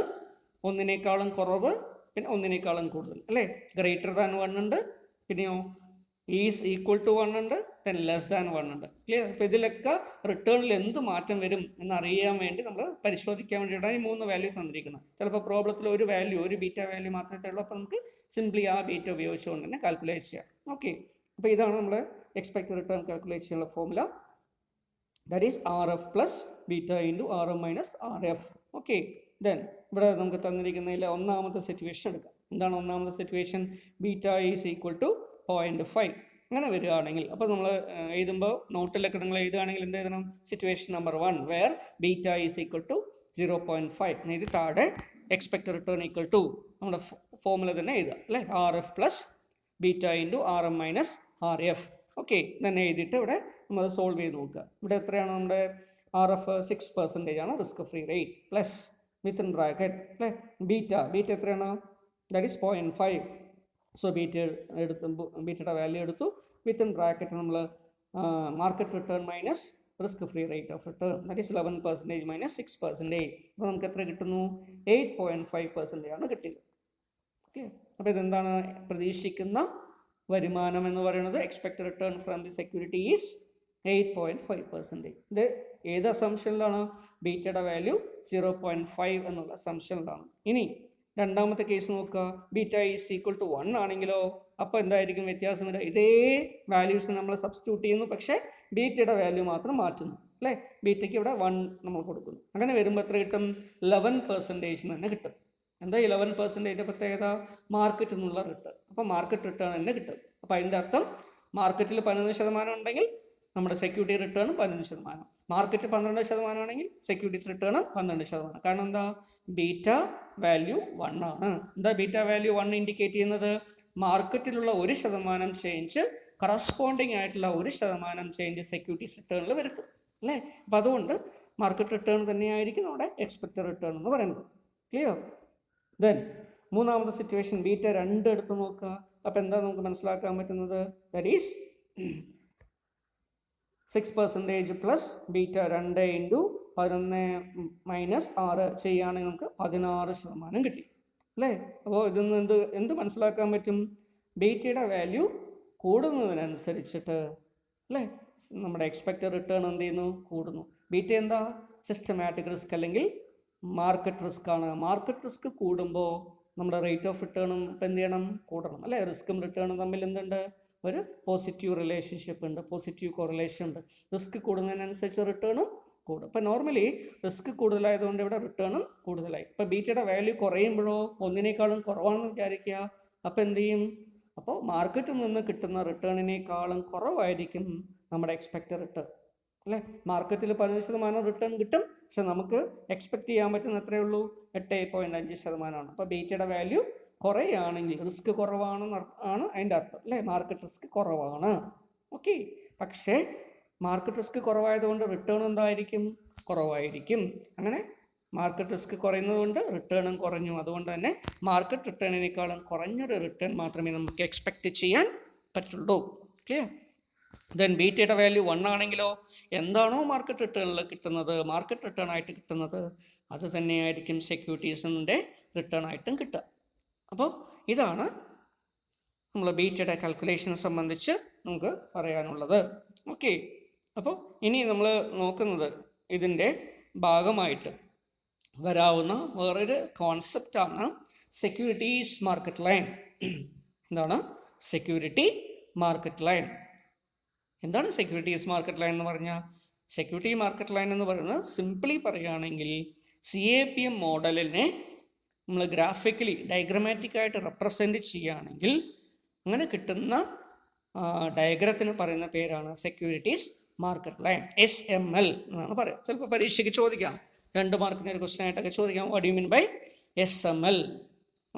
1-നേക്കാളും കുറവ്, പിന്നെ 1-നേക്കാളും കൂടുതൽ അല്ലേ? ഗ്രേറ്റർ ദാൻ 1 ഉണ്ട്, പിന്നെയോ ഈസ് ഈക്വൽ ടു 1 ഉണ്ട്, ദെൻ ലെസ് ദാൻ 1 ഉണ്ട്. ക്ലിയർ? അപ്പോൾ ഇതിലൊക്കെ റിട്ടേണിൽ എന്ത് മാറ്റം വരും എന്നറിയാൻ വേണ്ടി നമ്മൾ പരിശോധിക്കാൻ വേണ്ടിയിട്ടാണ് ഈ 3 വാല്യൂ തന്നിരിക്കുന്നത്. ചിലപ്പോൾ പ്രോബ്ലത്തിൽ ഒരു ബീറ്റ വാല്യൂ മാത്രമേ ഉള്ളൂ. അപ്പോൾ നമുക്ക് സിംപ്ലി ആ ബീറ്റ ഉപയോഗിച്ചുകൊണ്ട് തന്നെ കാൽക്കുലേറ്റ് ചെയ്യാം. ഓക്കെ, അപ്പോൾ ഇതാണ് നമ്മൾ എക്സ്പെക്ട് റിട്ടേൺ കാൽക്കുലേറ്റ് ചെയ്യാനുള്ള formula. That is RF plus beta into RM - RF. Okay, then ഇവിടെ നമുക്ക് തന്നിരിക്കുന്നതിൽ ഒന്നാമത്തെ സിറ്റുവേഷൻ എടുക്കാം. എന്താണ് ഒന്നാമത്തെ situation? Beta is equal to 0.5. അങ്ങനെ വരികയാണെങ്കിൽ അപ്പോൾ നമ്മൾ എഴുതുമ്പോൾ നോട്ടിലൊക്കെ നിങ്ങൾ എഴുതുകയാണെങ്കിൽ എന്ത് എഴുതണം? Situation number 1 where beta is equal to 0.5. ഇത് താഴെ എക്സ്പെക്ട് റിട്ടേൺ ഈക്വൽ ടു നമ്മുടെ ഫോർമുല തന്നെ എഴുതുക അല്ലേ? RF plus beta into RM - RF. Okay, തന്നെ എഴുതിയിട്ട് ഇവിടെ നമ്മൾ സോൾവ് ചെയ്ത് നോക്കുക. ഇവിടെ എത്രയാണ് നമ്മുടെ RF? 6% ആണ് risk free rate plus within bracket അല്ലേ? ബീറ്റ എത്രയാണ്? That is 0.5. സോ ബീറ്റയുടെ വാല്യൂ എടുത്തു. വിത്തിൻ ബ്രാക്കറ്റ് നമ്മൾ market return minus risk free rate of return, that is 11% minus 6%. അപ്പോൾ നമുക്ക് എത്ര കിട്ടുന്നു? 8.5% ആണ് കിട്ടിയത്. ഓക്കെ, അപ്പോൾ ഇതെന്താണ് പ്രതീക്ഷിക്കുന്ന വരുമാനം എന്ന് പറയുന്നത്? Expect return from the security is 8.5%. ഇത് ഏത് അസംഷനിലാണ്? ബീറ്റയുടെ വാല്യൂ 0.5 എന്നുള്ള അസംഷനിലാണ്. ഇനി രണ്ടാമത്തെ കേസ് നോക്കുക, ബീറ്റ ഈസ് ഈക്വൽ ടു 1 ആണെങ്കിലോ അപ്പോൾ എന്തായിരിക്കും വ്യത്യാസം വരിക? ഇതേ വാല്യൂസ് നമ്മൾ സബ്സ്റ്റിറ്റ്യൂട്ട് ചെയ്യുന്നു, പക്ഷേ ബീറ്റയുടെ വാല്യൂ മാത്രം മാറ്റുന്നു അല്ലേ. ബീറ്റയ്ക്ക് ഇവിടെ 1 നമ്മൾ കൊടുക്കുന്നു. അങ്ങനെ വരുമ്പോൾ എത്ര കിട്ടും? 11% തന്നെ കിട്ടും. എന്താ 11% പ്രത്യേകത? മാർക്കറ്റിൽ നിന്നുള്ള റിട്ടേൺ. അപ്പോൾ മാർക്കറ്റ് റിട്ടേൺ തന്നെ കിട്ടും. അപ്പോൾ അതിൻ്റെ അർത്ഥം മാർക്കറ്റിൽ 11% ഉണ്ടെങ്കിൽ നമ്മുടെ സെക്യൂരിറ്റി റിട്ടേണും 11%. മാർക്കറ്റ് 12% ആണെങ്കിൽ സെക്യൂരിറ്റീസ് റിട്ടേണും 12%. കാരണം എന്താ? ബീറ്റ വാല്യൂ 1 ആണ്. എന്താ ബീറ്റ വാല്യൂ 1 ഇൻഡിക്കേറ്റ് ചെയ്യുന്നത്? മാർക്കറ്റിലുള്ള 1% ചേഞ്ച് കറസ്പോണ്ടിങ് ആയിട്ടുള്ള 1% ചേഞ്ച് സെക്യൂരിറ്റീസ് റിട്ടേണിൽ വരുത്തും അല്ലേ. അപ്പം അതുകൊണ്ട് മാർക്കറ്റ് റിട്ടേൺ തന്നെയായിരിക്കും നമ്മുടെ എക്സ്പെക്റ്റഡ് റിട്ടേൺ എന്ന് പറയുന്നത്. ക്ലിയർ? ദെൻ മൂന്നാമത്തെ സിറ്റുവേഷൻ ബീറ്റ 2 എടുത്ത് നോക്കുക. അപ്പം എന്താ നമുക്ക് മനസ്സിലാക്കാൻ പറ്റുന്നത്? That is 6% plus beta 2 into 11 - 6 ചെയ്യുകയാണെങ്കിൽ നമുക്ക് 16% കിട്ടി അല്ലേ. അപ്പോൾ ഇതിൽ നിന്ന് എന്ത് മനസ്സിലാക്കാൻ പറ്റും? ബീറ്റയുടെ വാല്യൂ കൂടുന്നതിനനുസരിച്ചിട്ട് അല്ലേ നമ്മുടെ എക്സ്പെക്റ്റഡ് റിട്ടേൺ എന്ത് ചെയ്യുന്നു? കൂടുന്നു. ബീറ്റ എന്താ? സിസ്റ്റമാറ്റിക് റിസ്ക് അല്ലെങ്കിൽ മാർക്കറ്റ് റിസ്ക് ആണ്. മാർക്കറ്റ് റിസ്ക് കൂടുമ്പോൾ നമ്മുടെ റേറ്റ് ഓഫ് റിട്ടേണും ഇപ്പം എന്ത് ചെയ്യണം? കൂടണം അല്ലേ. റിസ്ക്കും റിട്ടേണും തമ്മിൽ എന്തുണ്ട്? ഒരു പോസിറ്റീവ് റിലേഷൻഷിപ്പ് ഉണ്ട്, പോസിറ്റീവ് കോറിലേഷൻ ഉണ്ട്. റിസ്ക് കൂടുന്നതിനനുസരിച്ച് റിട്ടേണും കൂടും. അപ്പോൾ നോർമലി റിസ്ക് കൂടുതലായതുകൊണ്ട് ഇവിടെ റിട്ടേണും കൂടുതലായി. ഇപ്പോൾ ബീറ്റയുടെ വാല്യൂ കുറയുമ്പോഴോ ഒന്നിനേക്കാളും കുറവാണെന്ന് വിചാരിക്കുക. അപ്പോൾ എന്ത് ചെയ്യും? അപ്പോൾ മാർക്കറ്റിൽ നിന്ന് കിട്ടുന്ന റിട്ടേണിനേക്കാളും കുറവായിരിക്കും നമ്മുടെ എക്സ്പെക്റ്റഡ് റിട്ടേൺ അല്ലേ. മാർക്കറ്റിൽ 15% റിട്ടേൺ കിട്ടും, പക്ഷെ നമുക്ക് എക്സ്പെക്ട് ചെയ്യാൻ പറ്റുന്ന എത്രയേ ഉള്ളൂ? 8.5%. അപ്പോൾ ബീറ്റയുടെ വാല്യൂ കുറയാണെങ്കിൽ റിസ്ക് കുറവാണെന്ന് ആണ് അതിൻ്റെ അർത്ഥം അല്ലേ. മാർക്കറ്റ് റിസ്ക് കുറവാണ്. ഓക്കെ. പക്ഷേ മാർക്കറ്റ് റിസ്ക് കുറവായതുകൊണ്ട് റിട്ടേൺ എന്തായിരിക്കും? കുറവായിരിക്കും. അങ്ങനെ മാർക്കറ്റ് റിസ്ക് കുറയുന്നത് കൊണ്ട് റിട്ടേണും കുറഞ്ഞു. അതുകൊണ്ട് തന്നെ മാർക്കറ്റ് റിട്ടേണിനേക്കാളും കുറഞ്ഞൊരു റിട്ടേൺ മാത്രമേ നമുക്ക് എക്സ്പെക്റ്റ് ചെയ്യാൻ പറ്റുള്ളൂ. ക്ലിയർ? ദെൻ ബീറ്റയുടെ വാല്യൂ 1 ആണെങ്കിലോ എന്താണോ മാർക്കറ്റ് റിട്ടേണിൽ കിട്ടുന്നത്, മാർക്കറ്റ് റിട്ടേൺ ആയിട്ട് കിട്ടുന്നത്, അത് തന്നെയായിരിക്കും സെക്യൂരിറ്റീസിൻ്റെ റിട്ടേൺ ആയിട്ടും കിട്ടുക. അപ്പോൾ ഇതാണ് നമ്മൾ ബീറ്റയുടെ കാൽക്കുലേഷനെ സംബന്ധിച്ച് നമുക്ക് പറയാനുള്ളത്. ഓക്കെ. അപ്പോൾ ഇനി നമ്മൾ നോക്കുന്നത് ഇതിൻ്റെ ഭാഗമായിട്ട് വരാവുന്ന വേറൊരു കോൺസെപ്റ്റാണ് സെക്യൂരിറ്റീസ് മാർക്കറ്റ് ലൈൻ. എന്താണ് സെക്യൂരിറ്റി മാർക്കറ്റ് ലൈൻ? എന്താണ് സെക്യൂരിറ്റീസ് മാർക്കറ്റ് ലൈൻ എന്ന് പറഞ്ഞാൽ? സെക്യൂരിറ്റി മാർക്കറ്റ് ലൈൻ എന്ന് പറയുന്നത് സിംപിളി പറയുകയാണെങ്കിൽ CAPM മോഡലിനെ നമ്മൾ ഗ്രാഫിക്കലി ഡയഗ്രമാറ്റിക്കായിട്ട് റെപ്രസെൻറ്റ് ചെയ്യുകയാണെങ്കിൽ അങ്ങനെ കിട്ടുന്ന ഡയഗ്രത്തിന് പറയുന്ന പേരാണ് സെക്യൂരിറ്റീസ് മാർക്കറ്റ് ലൈൻ, SML എന്നാണ് പറയുക. ചിലപ്പോൾ പരീക്ഷയ്ക്ക് ചോദിക്കാം, 2 മാർക്കിന് ഒരു ക്വസ്റ്റ്യൻ ആയിട്ടൊക്കെ ചോദിക്കാം, what do you mean by SML?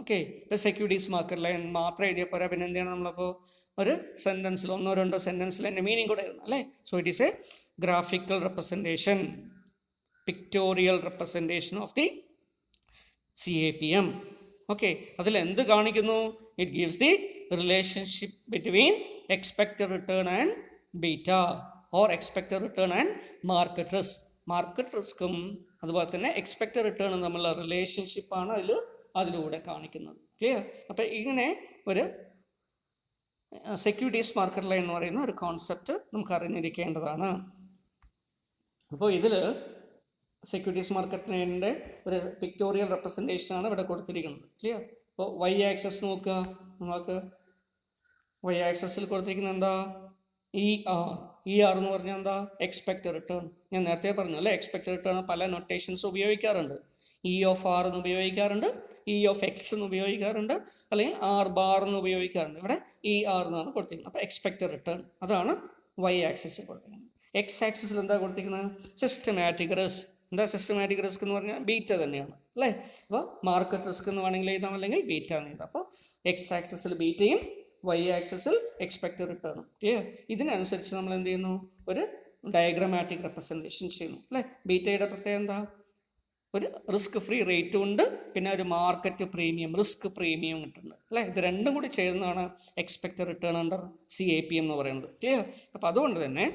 Okay. ഇപ്പോൾ സെക്യൂരിറ്റീസ് മാർക്കറ്റ് ലൈൻ മാത്രം എഴുതിയ പോരാ, പിന്നെ എന്ത് ചെയ്യണം? നമ്മളപ്പോൾ ഒരു സെൻറ്റൻസിൽ 1-2 സെൻറ്റൻസിൽ എൻ്റെ മീനിങ് കൂടെ ആയിരുന്നു അല്ലേ. So it is a graphical representation, pictorial representation of the CAPM. Okay. അതിൽ എന്ത് കാണിക്കുന്നു? It gives the relationship between expected return and beta or expected return and market risk. Market റിസ്ക്കും അതുപോലെ തന്നെ എക്സ്പെക്റ്റഡ് റിട്ടേണും തമ്മിലുള്ള റിലേഷൻഷിപ്പാണ് അതിലൂടെ കാണിക്കുന്നത്. ക്ലിയർ? അപ്പോൾ ഇങ്ങനെ ഒരു സെക്യൂരിറ്റീസ് മാർക്കറ്റ് ലൈൻ എന്ന് പറയുന്ന ഒരു കോൺസെപ്റ്റ് നമുക്ക് അറിഞ്ഞിരിക്കേണ്ടതാണ്. അപ്പോൾ ഇതിൽ സെക്യൂരിറ്റീസ് മാർക്കറ്റ് ലൈനിൻ്റെ ഒരു പിക്ടോറിയൽ റെപ്രസെൻറ്റേഷനാണ് ഇവിടെ കൊടുത്തിരിക്കുന്നത്. ക്ലിയർ? അപ്പോൾ Y ആക്സസ് നോക്കുക. നമുക്ക് Y ആക്സസിൽ കൊടുത്തിരിക്കുന്നത് എന്താ? ER എന്ന് പറഞ്ഞാൽ എന്താ? Expected return. ഞാൻ നേരത്തെ പറഞ്ഞു അല്ലേ, എക്സ്പെക്റ്റഡ് റിട്ടേൺ പല നൊട്ടേഷൻസ് ഉപയോഗിക്കാറുണ്ട്. E of R എന്ന് ഉപയോഗിക്കാറുണ്ട്, E of X എന്ന് ഉപയോഗിക്കാറുണ്ട്, അല്ലെങ്കിൽ R bar എന്ന് ഉപയോഗിക്കാറുണ്ട്. ഇവിടെ ER എന്നാണ് കൊടുത്തിരിക്കുന്നത്. അപ്പോൾ എക്സ്പെക്റ്റഡ് റിട്ടേൺ അതാണ് Y ആക്സിസിൽ കൊടുത്തിരിക്കുന്നത്. X ആക്സിസിൽ എന്താ കൊടുത്തിരിക്കുന്നത്? Systematic risk. എന്താ സിസ്റ്റമാറ്റിക് റിസ്ക് എന്ന് പറഞ്ഞാൽ ബീറ്റ തന്നെയാണ് അല്ലേ. അപ്പോൾ മാർക്കറ്റ് റിസ്ക് എന്ന് വേണമെങ്കിൽ എഴുതാം, അല്ലെങ്കിൽ ബീറ്റ എന്ന് എഴുതാം. അപ്പോൾ X ആക്സിസിൽ ബീറ്റയും Y ആക്സിസിൽ എക്സ്പെക്റ്റഡ് റിട്ടേണും. ക്ലിയർ? ഇതിനനുസരിച്ച് നമ്മൾ എന്ത് ചെയ്യുന്നു? ഒരു ഡയഗ്രമാറ്റിക് റെപ്രസെൻറ്റേഷൻ ചെയ്യുന്നു അല്ലേ. ബീറ്റയുടെ പ്രത്യേകത എന്താ? ഒരു റിസ്ക് ഫ്രീ റേറ്റും ഉണ്ട്, പിന്നെ ഒരു മാർക്കറ്റ് പ്രീമിയം, റിസ്ക് പ്രീമിയം കിട്ടുന്നുണ്ട് അല്ലേ. ഇത് രണ്ടും കൂടി ചേർന്നാണ് എക്സ്പെക്റ്റഡ് റിട്ടേൺ അണ്ടർ CAPM എന്ന് പറയുന്നത്. ക്ലിയർ? അപ്പോൾ അതുകൊണ്ട് തന്നെ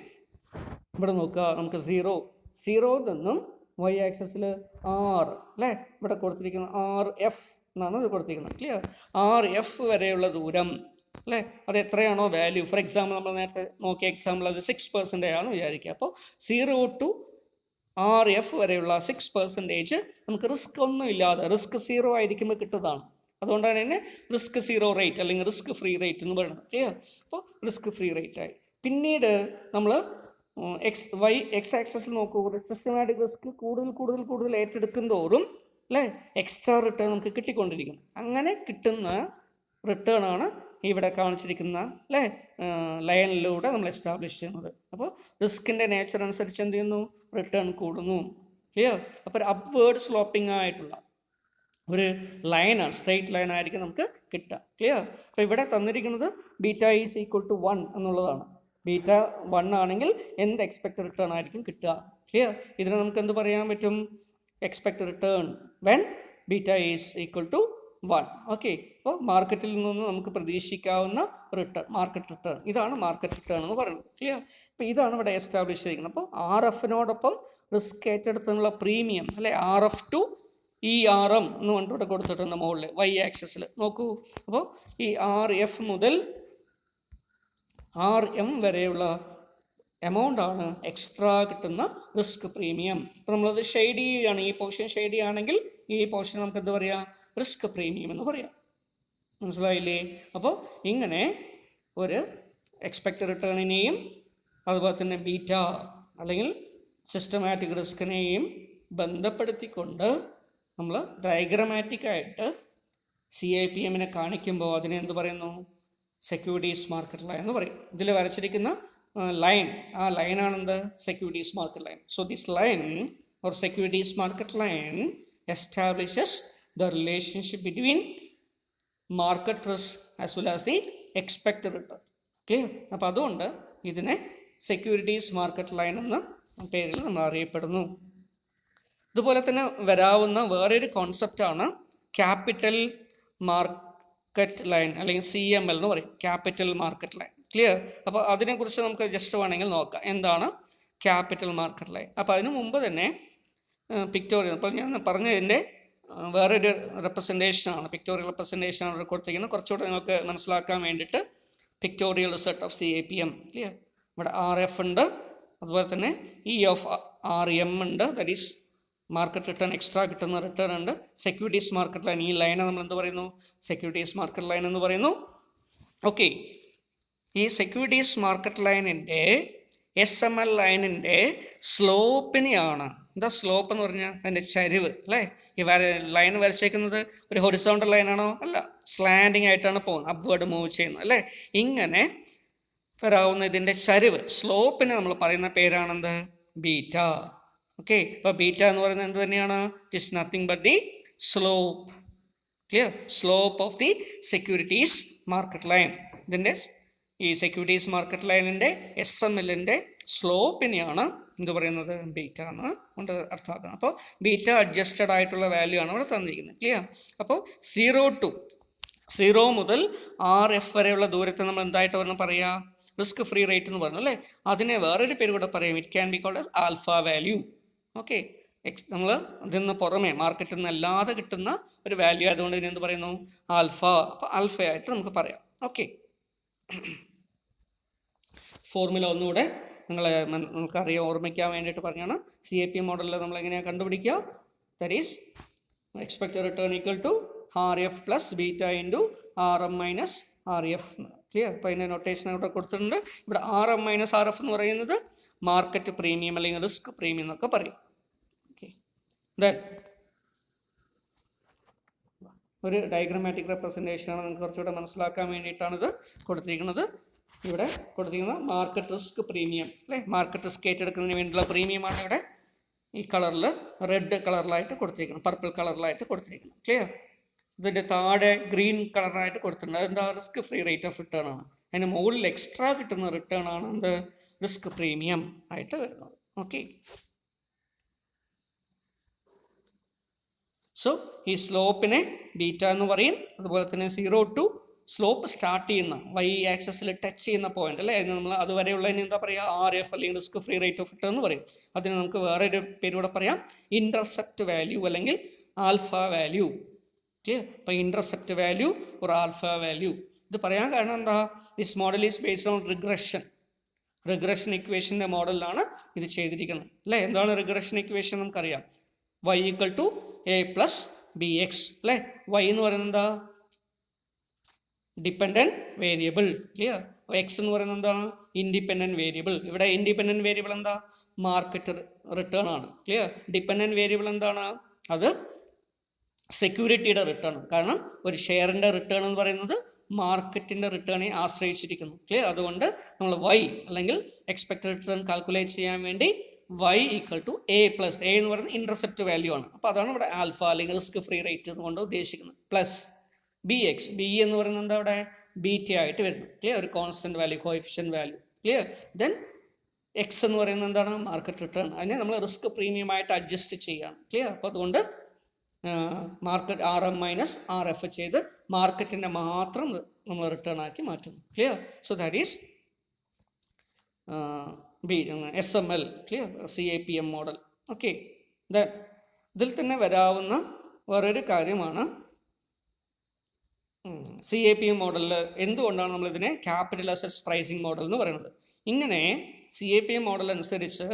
ഇവിടെ നോക്കുക, നമുക്ക് 0 നിന്നും Y ആക്സസിൽ R അല്ലേ, ഇവിടെ കൊടുത്തിരിക്കുന്ന RF എന്നാണ് ഇത് കൊടുത്തിരിക്കുന്നത്. ക്ലിയർ? RF വരെയുള്ള ദൂരം അല്ലേ, അത് എത്രയാണോ വാല്യൂ. ഫോർ എക്സാമ്പിൾ നമ്മൾ നേരത്തെ നോക്കിയ എക്സാമ്പിൾ അത് 6% ആണെന്ന് വിചാരിക്കുക. അപ്പോൾ 0 to RF വരെയുള്ള 6% നമുക്ക് റിസ്ക് ഒന്നും ഇല്ലാതെ, റിസ്ക് 0 ആയിരിക്കുമ്പോൾ കിട്ടുന്നതാണ്. അതുകൊണ്ടാണ് തന്നെ റിസ്ക് 0 റേറ്റ് അല്ലെങ്കിൽ റിസ്ക് ഫ്രീ റേറ്റ് എന്ന് പറയുന്നത്. ക്ലിയർ? അപ്പോൾ റിസ്ക് ഫ്രീ റേറ്റ് ആയി. പിന്നീട് നമ്മൾ എക്സ് ആക്സസിൽ നോക്കൂ, സിസ്റ്റമാറ്റിക് റിസ്ക് കൂടുതൽ ഏറ്റെടുക്കും തോറും അല്ലേ എക്സ്ട്രാ റിട്ടേൺ നമുക്ക് കിട്ടിക്കൊണ്ടിരിക്കും. അങ്ങനെ കിട്ടുന്ന റിട്ടേൺ ആണ് ഇവിടെ കാണിച്ചിരിക്കുന്ന അല്ലേ ലൈനിലൂടെ നമ്മൾ എസ്റ്റാബ്ലിഷ് ചെയ്യുന്നത്. അപ്പോൾ റിസ്കിൻ്റെ നേച്ചർ അനുസരിച്ച് എന്ത് ചെയ്യുന്നു? റിട്ടേൺ കൂടുന്നു. ക്ലിയർ? അപ്പോൾ ഒരു അപ്വേർഡ് സ്ലോപ്പിംഗ് ആയിട്ടുള്ള ഒരു ലൈനാണ്, സ്ട്രെയിറ്റ് ലൈൻ ആയിരിക്കും നമുക്ക് കിട്ടുക. ക്ലിയർ? അപ്പോൾ ഇവിടെ തന്നിരിക്കുന്നത് ബീറ്റ ഈസ് ഈക്വൽ ടു 1 എന്നുള്ളതാണ്. ബീറ്റ 1 ആണെങ്കിൽ എന്ത് എക്സ്പെക്ട് റിട്ടേൺ ആയിരിക്കും കിട്ടുക. ക്ലിയർ? ഇതിനെ നമുക്ക് എന്ത് പറയാൻ പറ്റും? Expect return when beta is equal to 1. Okay. അപ്പോൾ മാർക്കറ്റിൽ നിന്ന് നമുക്ക് പ്രതീക്ഷിക്കാവുന്ന റിട്ടേൺ, മാർക്കറ്റ് റിട്ടേൺ, ഇതാണ് മാർക്കറ്റ് റിട്ടേൺ എന്ന് പറയുന്നത്. ക്ലിയർ? അപ്പോൾ ഇതാണ് ഇവിടെ എസ്റ്റാബ്ലിഷ് ചെയ്തിരിക്കുന്നത്. അപ്പോൾ RFനോടൊപ്പം റിസ്ക് ഏറ്റെടുത്തുള്ള പ്രീമിയം അല്ലെ RF ടു ERM എന്ന് കണ്ടിവിടെ കൊടുത്തിട്ടുണ്ട് മുകളിൽ Y ആക്സിസിൽ നോക്കൂ. അപ്പോൾ ഈ RF മുതൽ RM വരെയുള്ള എമൗണ്ട് ആണ് എക്സ്ട്രാ കിട്ടുന്ന റിസ്ക് പ്രീമിയം. അപ്പോൾ നമ്മളത് ഷെയ്ഡ് ചെയ്യുകയാണ്, ഈ പോർഷൻ ഷെയ്ഡ് ചെയ്യുകയാണെങ്കിൽ ഈ പോർഷൻ നമുക്ക് എന്ത് പറയാം? റിസ്ക് പ്രീമിയം എന്ന് പറയാം. മനസ്സിലായില്ലേ? അപ്പോൾ ഇങ്ങനെ ഒരു എക്സ്പെക്ട് റിട്ടേണിനെയും അതുപോലെ തന്നെ ബീറ്റ അല്ലെങ്കിൽ സിസ്റ്റമാറ്റിക് റിസ്കിനെയും ബന്ധപ്പെടുത്തിക്കൊണ്ട് നമ്മൾ ഡയഗ്രമാറ്റിക്കായിട്ട് CIPMനെ കാണിക്കുമ്പോൾ അതിനെ എന്ത് പറയുന്നു? സെക്യൂരിറ്റീസ് മാർക്കറ്റ് ലൈൻ എന്ന് പറയും. ഇതിൽ വരച്ചിരിക്കുന്ന ലൈൻ, ആ ലൈനാണെന്ത്? Securities market line. So this line or securities market line establishes the relationship between market risk as well as the expect return. Okay. അപ്പോൾ അതുകൊണ്ട് ഇതിനെ സെക്യൂരിറ്റീസ് മാർക്കറ്റ് ലൈൻ എന്ന പേരിൽ നമ്മൾ അറിയപ്പെടുന്നു. ഇതുപോലെ തന്നെ വരാവുന്ന വേറൊരു കോൺസെപ്റ്റാണ് ക്യാപിറ്റൽ മാർക്കറ്റ് ലൈൻ അല്ലെങ്കിൽ CML എന്ന് പറയും, ക്യാപിറ്റൽ മാർക്കറ്റ് ലൈൻ. ക്ലിയർ? അപ്പോൾ അതിനെക്കുറിച്ച് നമുക്ക് ജസ്റ്റ് വേണമെങ്കിൽ നോക്കാം, എന്താണ് ക്യാപിറ്റൽ മാർക്കറ്റ് ലൈൻ. അപ്പോൾ അതിനു മുമ്പ് തന്നെ പിക്ടോറിയൽ, അപ്പോൾ ഞാൻ പറഞ്ഞതിൻ്റെ വേറൊരു റെപ്രസെൻറ്റേഷനാണ്, പിക്ടോറിയൽ റെപ്രസെൻറ്റേഷനാണ് ഇവിടെ കൊടുത്തിരിക്കുന്നത്. കുറച്ചുകൂടെ നിങ്ങൾക്ക് മനസ്സിലാക്കാൻ വേണ്ടിയിട്ട് pictorial result of CIPM. Clear? ഇവിടെ RF ഉണ്ട്, അതുപോലെ തന്നെ ERM ഉണ്ട്, that is market return, extra കിട്ടുന്ന റിട്ടേൺ ഉണ്ട്. സെക്യൂരിറ്റീസ് മാർക്കറ്റ് ലൈൻ, ഈ ലൈനെ നമ്മൾ എന്ത് പറയുന്നു? സെക്യൂരിറ്റീസ് മാർക്കറ്റ് ലൈൻ എന്ന് പറയുന്നു. ഓക്കെ. ഈ സെക്യൂരിറ്റീസ് മാർക്കറ്റ് ലൈനിൻ്റെ SML ലൈനിൻ്റെ സ്ലോപ്പിനെയാണ്, എന്താ സ്ലോപ്പ് എന്ന് പറഞ്ഞാൽ അതിൻ്റെ ചരിവ് അല്ലേ? ഈ ലൈൻ വരച്ചേക്കുന്നത് ഒരു ഹൊറിസോണ്ടൽ ലൈനാണോ? അല്ല, സ്ലാൻഡിങ് ആയിട്ടാണ് പോകുന്നത്, അപ്വേർഡ് മൂവ് ചെയ്യുന്നത് അല്ലേ? ഇങ്ങനെ വരാവുന്ന ഇതിൻ്റെ ചരിവ്, സ്ലോപ്പിനെ നമ്മൾ പറയുന്ന പേരാണെന്ത്? ബീറ്റ. ഓക്കെ. ഇപ്പോൾ ബീറ്റ എന്ന് പറയുന്നത് എന്ത് തന്നെയാണ്? It is nothing but the slope. Clear? Slope of the securities market line. ഇതിൻ്റെ ഈ സെക്യൂരിറ്റീസ് മാർക്കറ്റ് ലൈനിൻ്റെ SMLൻ്റെ സ്ലോപ്പിനെയാണ് എന്ത് പറയുന്നത്? ബീറ്റ എന്ന് കൊണ്ട് അർത്ഥമാക്കുന്നത്. അപ്പോൾ ബീറ്റ അഡ്ജസ്റ്റഡ് ആയിട്ടുള്ള വാല്യൂ ആണ് ഇവിടെ തന്നിരിക്കുന്നത്. ക്ലിയർ? അപ്പോൾ 0 മുതൽ RF വരെയുള്ള ദൂരത്തെ നമ്മൾ എന്തായിട്ട് പറഞ്ഞ് പറയുക? റിസ്ക് ഫ്രീ റേറ്റ് എന്ന് പറഞ്ഞു അല്ലേ? അതിനെ വേറൊരു പേര് കൂടെ പറയും, it can be called as alpha value. Okay. നമ്മൾ ഇതിന് പുറമെ മാർക്കറ്റിൽ നിന്ന് അല്ലാതെ കിട്ടുന്ന ഒരു വാല്യൂ ആയതുകൊണ്ട് ഇതിന് എന്ത് പറയുന്നു? ആൽഫ. അപ്പോൾ ആൽഫയായിട്ട് നമുക്ക് പറയാം. ഓക്കെ. ഫോർമുല ഒന്നുകൂടെ നമുക്കറിയാം, ഓർമ്മിക്കാൻ വേണ്ടിയിട്ട് പറഞ്ഞാണ്. CIPM മോഡലിൽ നമ്മൾ എങ്ങനെയാണ് കണ്ടുപിടിക്കുക? That is expect return equal to RF plus beta into RM minus RF. Clear? അപ്പോൾ അതിൻ്റെ നൊട്ടേഷൻ ഇവിടെ കൊടുത്തിട്ടുണ്ട്. ഇവിടെ RM മൈനസ് RF എന്ന് പറയുന്നത് മാർക്കറ്റ് പ്രീമിയം അല്ലെങ്കിൽ റിസ്ക് പ്രീമിയം എന്നൊക്കെ പറയും. ഓക്കെ. ദെൻ ഒരു ഡയഗ്രമാറ്റിക് റെപ്രസെൻറ്റേഷനാണ്, നിങ്ങൾക്ക് കുറച്ചുകൂടെ മനസ്സിലാക്കാൻ വേണ്ടിയിട്ടാണിത് കൊടുത്തിരിക്കുന്നത്. ഇവിടെ കൊടുത്തിരിക്കുന്ന മാർക്കറ്റ് റിസ്ക് പ്രീമിയം അല്ലേ? മാർക്കറ്റ് റിസ്ക് ഏറ്റെടുക്കുന്നതിന് വേണ്ടിയുള്ള പ്രീമിയമാണ് ഇവിടെ ഈ കളറിൽ റെഡ് കളറിലായിട്ട് കൊടുത്തിരിക്കുന്നത്, പർപ്പിൾ കളറിലായിട്ട് കൊടുത്തിരിക്കുന്നത്. ക്ലിയർ? ഇതിൻ്റെ താഴെ ഗ്രീൻ കളറായിട്ട് കൊടുത്തിട്ടുണ്ട്, അതെന്താ? Risk free rate of return ആണ്. അതിന് മുകളിൽ എക്സ്ട്രാ കിട്ടുന്ന റിട്ടേൺ ആണ് എന്ത്? റിസ്ക് പ്രീമിയം ആയിട്ട് വരുന്നത്. ഓക്കെ. സോ ഈ സ്ലോപ്പിനെ ബീറ്റ എന്ന് പറയും. അതുപോലെ തന്നെ 0 to സ്ലോപ്പ് സ്റ്റാർട്ട് ചെയ്യുന്ന Y ആക്സസിൽ ടച്ച് ചെയ്യുന്ന പോയിന്റ് അല്ലേ, അതിന് നമ്മൾ അതുവരെയുള്ളതിന് എന്താ പറയുക? RF അല്ലെങ്കിൽ risk free rate of return എന്ന് പറയും. അതിന് നമുക്ക് വേറൊരു പേരൂടെ പറയാം, ഇൻ്റർസെപ്റ്റ് വാല്യൂ അല്ലെങ്കിൽ ആൽഫ വാല്യൂ. അപ്പോൾ ഇൻ്റർസെപ്റ്റ് വാല്യൂ ഒരു ആൽഫ വാല്യൂ. ഇത് പറയാൻ കാരണം എന്താ? This model is based on regression. Regression ഇക്വേഷൻ്റെ മോഡലിലാണ് ഇത് ചെയ്തിരിക്കുന്നത് അല്ലേ. എന്താണ് റിഗ്രഷൻ ഇക്വേഷൻ നമുക്കറിയാം. y equal to a plus b X അല്ലേ. y എന്ന് പറയുന്നത് എന്താ, ഡിപ്പെൻഡൻറ്റ് വേരിയബിൾ. ക്ലിയർ. എക്സ് എന്ന് പറയുന്നത് എന്താണ്, ഇൻഡിപെൻഡൻറ്റ് വേരിയബിൾ. ഇവിടെ ഇൻഡിപെൻഡൻറ്റ് വേരിയബിൾ എന്താ, മാർക്കറ്റ് റിട്ടേൺ ആണ്. ക്ലിയർ. ഡിപ്പെൻഡൻറ്റ് വേരിയബിൾ എന്താണ്, അത് സെക്യൂരിറ്റിയുടെ റിട്ടേൺ. കാരണം ഒരു ഷെയറിൻ്റെ റിട്ടേൺ എന്ന് പറയുന്നത് മാർക്കറ്റിൻ്റെ റിട്ടേണിനെ ആശ്രയിച്ചിരിക്കുന്നു. ക്ലിയർ. അതുകൊണ്ട് നമ്മൾ y അല്ലെങ്കിൽ എക്സ്പെക്റ്റഡ് റിട്ടേൺ കാൽക്കുലേറ്റ് ചെയ്യാൻ വേണ്ടി y equal to a plus, a എന്ന് പറയുന്നത് ഇൻ്റർസെപ്റ്റ് വാല്യൂ ആണ്. അപ്പോൾ അതാണ് ഇവിടെ ആൽഫ അല്ലെങ്കിൽ റിസ്ക് ഫ്രീ റേറ്റ് കൊണ്ട് ഉദ്ദേശിക്കുന്നത്. പ്ലസ് ബി എക്സ്, ബി എന്ന് പറയുന്നത് എന്താ, അവിടെ ബീറ്റ ആയിട്ട് വരുന്നു. ക്ലിയർ. ഒരു constant value, coefficient value. Clear. Then X എന്ന് പറയുന്നത് എന്താണ്, മാർക്കറ്റ് റിട്ടേൺ. അതിനെ നമ്മൾ റിസ്ക് പ്രീമിയം ആയിട്ട് അഡ്ജസ്റ്റ് ചെയ്യുകയാണ്. ക്ലിയർ. അപ്പോൾ അതുകൊണ്ട് മാർക്കറ്റ് RM മൈനസ് RF ചെയ്ത് മാർക്കറ്റിൻ്റെ മാത്രം നമ്മൾ റിട്ടേൺ ആക്കി മാറ്റുന്നു. Clear. So that is SML. Clear. CAPM model. Okay. Then ഇതിൽ തന്നെ വരാവുന്ന വേറൊരു കാര്യമാണ് CAPM മോഡലിൽ എന്തുകൊണ്ടാണ് നമ്മളിതിനെ ക്യാപിറ്റൽ അസറ്റ്സ് പ്രൈസിങ് മോഡൽ എന്ന് പറയുന്നത്. ഇങ്ങനെ CAPM മോഡൽ അനുസരിച്ച്